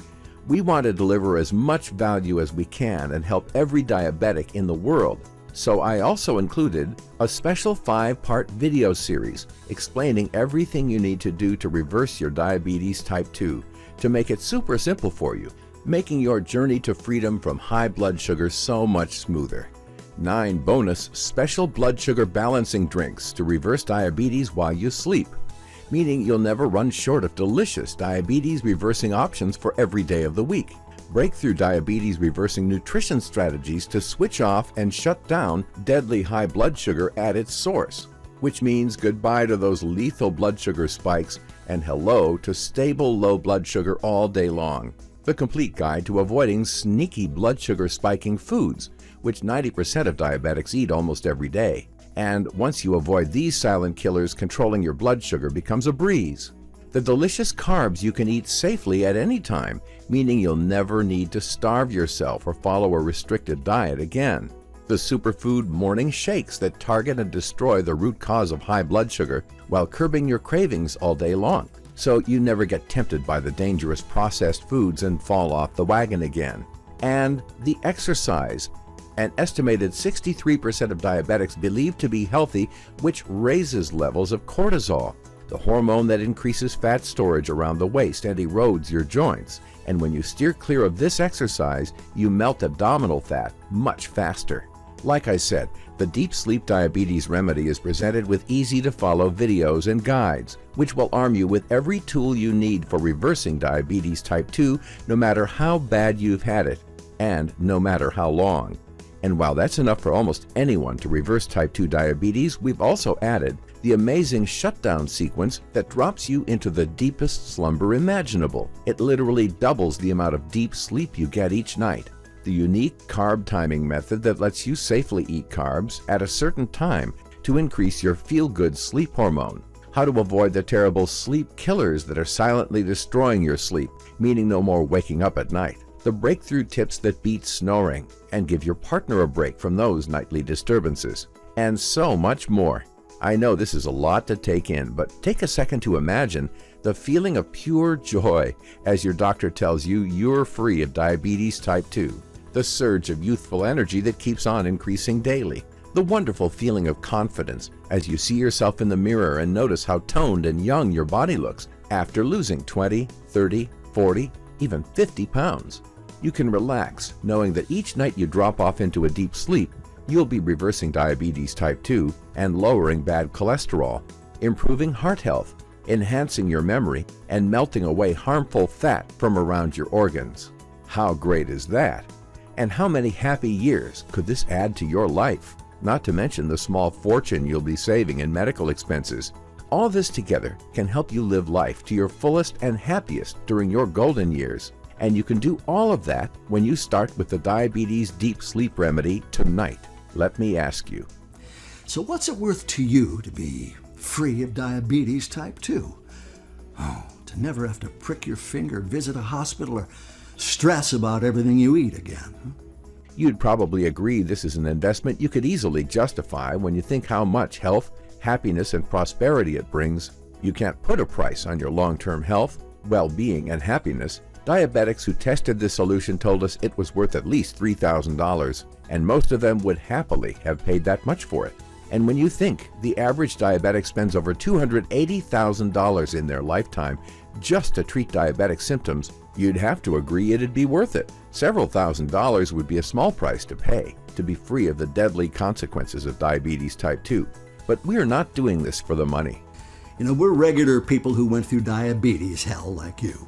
we want to deliver as much value as we can and help every diabetic in the world. So I also included a special 5-part video series explaining everything you need to do to reverse your diabetes type 2 to make it super simple for you, making your journey to freedom from high blood sugar so much smoother. 9 bonus special blood sugar balancing drinks to reverse diabetes while you sleep, meaning you'll never run short of delicious diabetes reversing options for every day of the week. Breakthrough diabetes reversing nutrition strategies to switch off and shut down deadly high blood sugar at its source, which means goodbye to those lethal blood sugar spikes and hello to stable low blood sugar all day long. The complete guide to avoiding sneaky blood sugar spiking foods, which 90% of diabetics eat almost every day. And once you avoid these silent killers, controlling your blood sugar becomes a breeze. The delicious carbs you can eat safely at any time, meaning you'll never need to starve yourself or follow a restricted diet again. The superfood morning shakes that target and destroy the root cause of high blood sugar while curbing your cravings all day long, so you never get tempted by the dangerous processed foods and fall off the wagon again. And the exercise. An estimated 63% of diabetics believe to be healthy, which raises levels of cortisol, the hormone that increases fat storage around the waist and erodes your joints. And when you steer clear of this exercise, you melt abdominal fat much faster. Like I said, the Deep Sleep Diabetes Remedy is presented with easy-to-follow videos and guides, which will arm you with every tool you need for reversing diabetes type 2, no matter how bad you've had it, and no matter how long. And while that's enough for almost anyone to reverse type 2 diabetes, we've also added the amazing shutdown sequence that drops you into the deepest slumber imaginable. It literally doubles the amount of deep sleep you get each night. The unique carb timing method that lets you safely eat carbs at a certain time to increase your feel-good sleep hormone. how to avoid the terrible sleep killers that are silently destroying your sleep, meaning no more waking up at night, the breakthrough tips that beat snoring and give your partner a break from those nightly disturbances, and so much more. I know this is a lot to take in, but take a second to imagine the feeling of pure joy as your doctor tells you you're free of diabetes type 2, the surge of youthful energy that keeps on increasing daily, the wonderful feeling of confidence as you see yourself in the mirror and notice how toned and young your body looks after losing 20, 30, 40, even 50 pounds. You can relax knowing that each night you drop off into a deep sleep, you'll be reversing diabetes type 2 and lowering bad cholesterol, improving heart health, enhancing your memory, and melting away harmful fat from around your organs. How great is that? And how many happy years could this add to your life? Not to mention the small fortune you'll be saving in medical expenses. All this together can help you live life to your fullest and happiest during your golden years. And you can do all of that when you start with the Diabetes Deep Sleep Remedy tonight. Let me ask you. So what's it worth to you to be free of diabetes type 2? Oh, to never have to prick your finger, visit a hospital, or stress about everything you eat again. You'd probably agree this is an investment you could easily justify when you think how much health, happiness, and prosperity it brings. You can't put a price on your long-term health, well-being, and happiness. Diabetics who tested this solution told us it was worth at least $3,000, and most of them would happily have paid that much for it. And when you think the average diabetic spends over $280,000 in their lifetime just to treat diabetic symptoms, you'd have to agree it'd be worth it. Several $1,000s would be a small price to pay to be free of the deadly consequences of diabetes type 2. But we're not doing this for the money. You know, we're regular people who went through diabetes hell like you.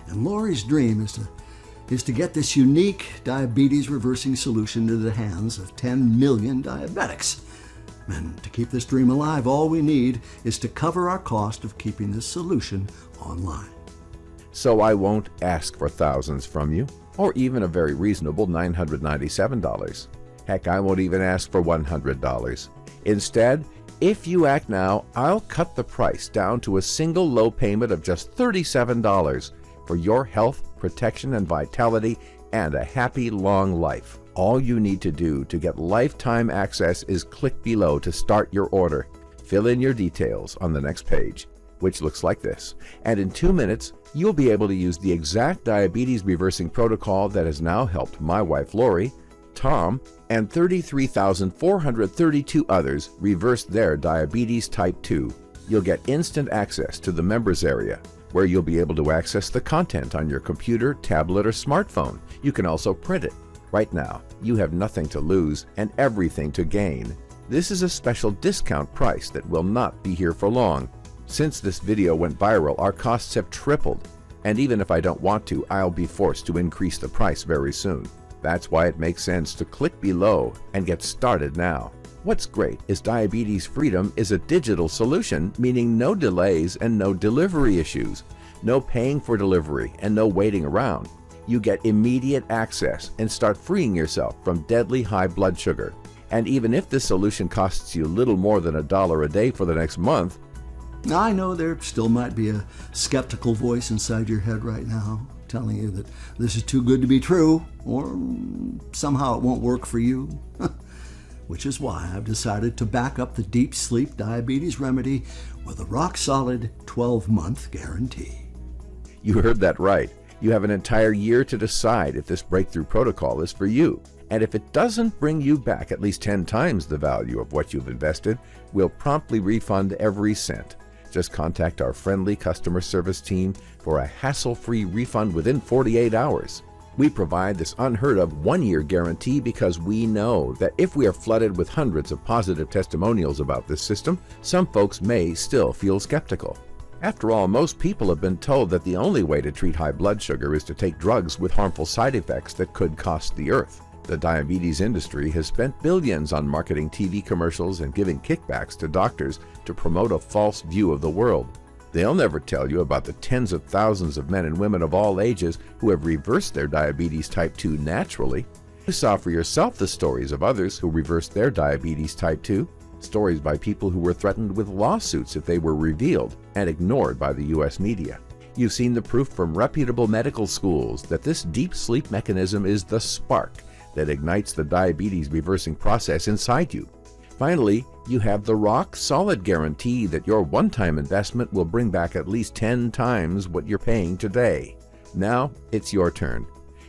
And Lori's dream is to get this unique diabetes reversing solution into the hands of 10 million diabetics. And to keep this dream alive, all we need is to cover our cost of keeping this solution online. So I won't ask for thousands from you, or even a very reasonable $997. Heck, I won't even ask for $100. Instead, if you act now, I'll cut the price down to a single low payment of just $37 for your health, protection, and vitality, and a happy long life. All you need to do to get lifetime access is click below to start your order. Fill in your details on the next page, which looks like this. And in 2 minutes, you'll be able to use the exact diabetes reversing protocol that has now helped my wife Lori, Tom, and 33,432 others reverse their diabetes type 2. You'll get instant access to the members area, where you'll be able to access the content on your computer, tablet, or smartphone. You can also print it. Right now, you have nothing to lose and everything to gain. This is a special discount price that will not be here for long. Since this video went viral, our costs have tripled, and even if I don't want to, I'll be forced to increase the price very soon. That's why it makes sense to click below and get started now. What's great is Diabetes Freedom is a digital solution, meaning no delays and no delivery issues, no paying for delivery, and no waiting around. You get immediate access and start freeing yourself from deadly high blood sugar. And even if this solution costs you little more than $1 a day for the next month, I know there still might be a skeptical voice inside your head right now telling you that this is too good to be true, or somehow it won't work for you. Which is why I've decided to back up the Deep Sleep Diabetes Remedy with a rock-solid 12-month guarantee. You heard that right. You have an entire year to decide if this breakthrough protocol is for you. And if it doesn't bring you back at least 10 times the value of what you've invested, we'll promptly refund every cent. Just contact our friendly customer service team for a hassle-free refund within 48 hours. We provide this unheard of 1-year guarantee because we know that if we are flooded with hundreds of positive testimonials about this system, some folks may still feel skeptical. After all, most people have been told that the only way to treat high blood sugar is to take drugs with harmful side effects that could cost the earth. The diabetes industry has spent billions on marketing TV commercials and giving kickbacks to doctors to promote a false view of the world. They'll never tell you about the tens of thousands of men and women of all ages who have reversed their diabetes type 2 naturally. You saw for yourself the stories of others who reversed their diabetes type 2. stories by people who were threatened with lawsuits if they were revealed and ignored by the US media. You've seen the proof from reputable medical schools that this deep sleep mechanism is the spark that ignites the diabetes reversing process inside you. Finally, you have the rock-solid guarantee that your one-time investment will bring back at least 10 times what you're paying today. Now, it's your turn.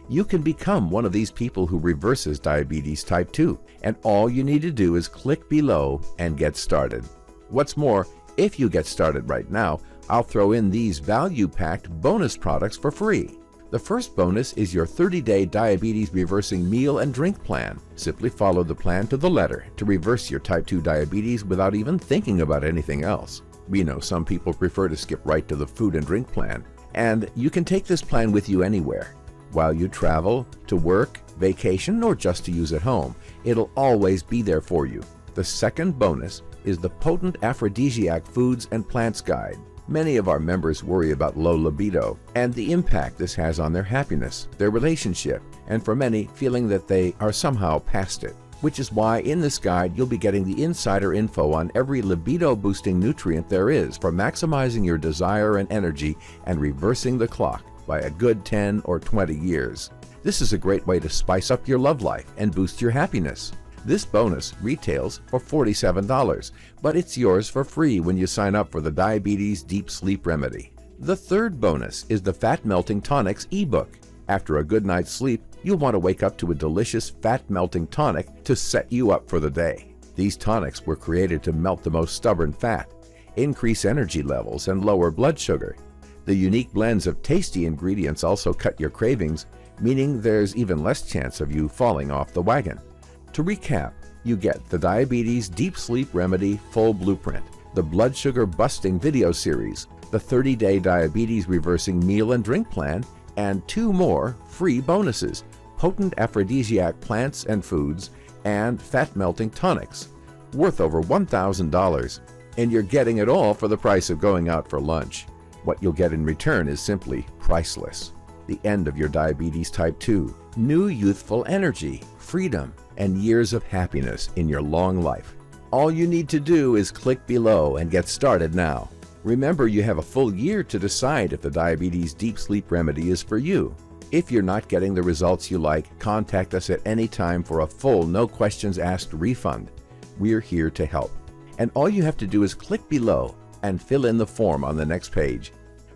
You can become one of these people who reverses diabetes type 2, and all you need to do is click below and get started. What's more, if you get started right now, I'll throw in these value-packed bonus products for free. The first bonus is your 30-day diabetes reversing meal and drink plan. Simply follow the plan to the letter to reverse your type 2 diabetes without even thinking about anything else. We know some people prefer to skip right to the food and drink plan, and you can take this plan with you anywhere. While you travel, to work, vacation, or just to use at home, it'll always be there for you. The second bonus is the potent aphrodisiac foods and plants guide. Many of our members worry about low libido and the impact this has on their happiness, their relationship, and for many, feeling that they are somehow past it. Which is why in this guide you'll be getting the insider info on every libido-boosting nutrient there is for maximizing your desire and energy and reversing the clock by a good 10 or 20 years. This is a great way to spice up your love life and boost your happiness. This bonus retails for $47, but it's yours for free when you sign up for the Diabetes Deep Sleep Remedy. The third bonus is the Fat Melting Tonics ebook. After a good night's sleep, you'll want to wake up to a delicious fat-melting tonic to set you up for the day. These tonics were created to melt the most stubborn fat, increase energy levels, and lower blood sugar. The unique blends of tasty ingredients also cut your cravings, meaning there's even less chance of you falling off the wagon. To recap, you get the Diabetes Deep Sleep Remedy Full Blueprint, the Blood Sugar Busting video series, the 30-day Diabetes Reversing Meal and Drink Plan, and 2 more free bonuses, potent aphrodisiac plants and foods, and fat-melting tonics, worth over $1,000. And you're getting it all for the price of going out for lunch. What you'll get in return is simply priceless. The end of your diabetes type 2, new youthful energy, freedom, and years of happiness in your long life. All you need to do is click below and get started now. Remember, you have a full year to decide if the Diabetes Deep Sleep Remedy is for you. If you're not getting the results you like, contact us at any time for a full, no questions asked refund. We're here to help. And all you have to do is click below and fill in the form on the next page.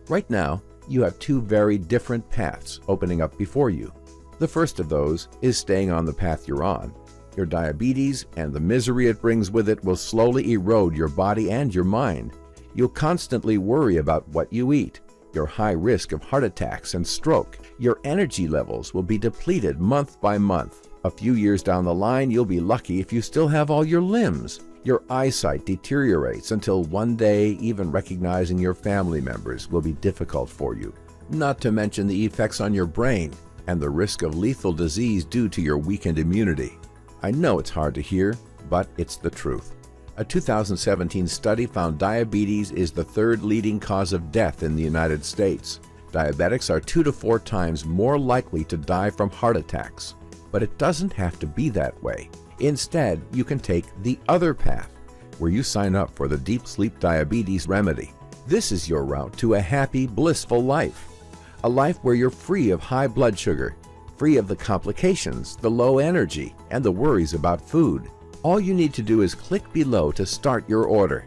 Right now, you have 2 very different paths opening up before you. The first of those is staying on the path you're on. Your diabetes and the misery it brings with it will slowly erode your body and your mind. You'll constantly worry about what you eat, your high risk of heart attacks and stroke. Your energy levels will be depleted month by month. A few years down the line, you'll be lucky if you still have all your limbs. Your eyesight deteriorates until one day even recognizing your family members will be difficult for you. Not to mention the effects on your brain and the risk of lethal disease due to your weakened immunity. I know it's hard to hear, but it's the truth. A 2017 study found diabetes is the 3rd leading cause of death in the United States. Diabetics are 2 to 4 times more likely to die from heart attacks. But it doesn't have to be that way. Instead, you can take the other path, where you sign up for the Deep Sleep Diabetes Remedy. This is your route to a happy, blissful life. A life where you're free of high blood sugar, free of the complications, the low energy, and the worries about food. All you need to do is click below to start your order.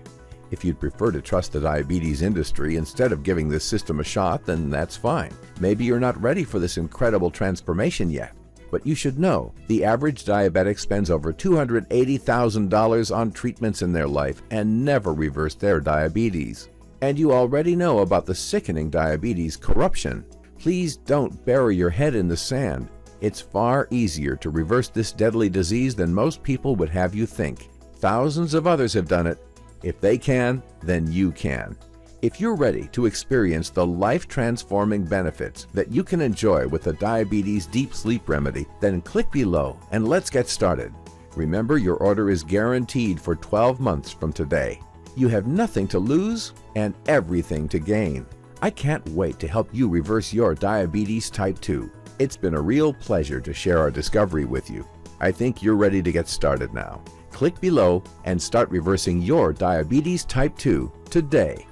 If you'd prefer to trust the diabetes industry instead of giving this system a shot, then that's fine. Maybe you're not ready for this incredible transformation yet. But you should know, the average diabetic spends over $280,000 on treatments in their life and never reverse their diabetes. And you already know about the sickening diabetes corruption. Please don't bury your head in the sand. It's far easier to reverse this deadly disease than most people would have you think. Thousands of others have done it. If they can, then you can. If you're ready to experience the life-transforming benefits that you can enjoy with the Diabetes Deep Sleep Remedy, then click below and let's get started. Remember, your order is guaranteed for 12 months from today. You have nothing to lose and everything to gain. I can't wait to help you reverse your diabetes type 2. It's been a real pleasure to share our discovery with you. I think you're ready to get started now. Click below and start reversing your diabetes type 2 today.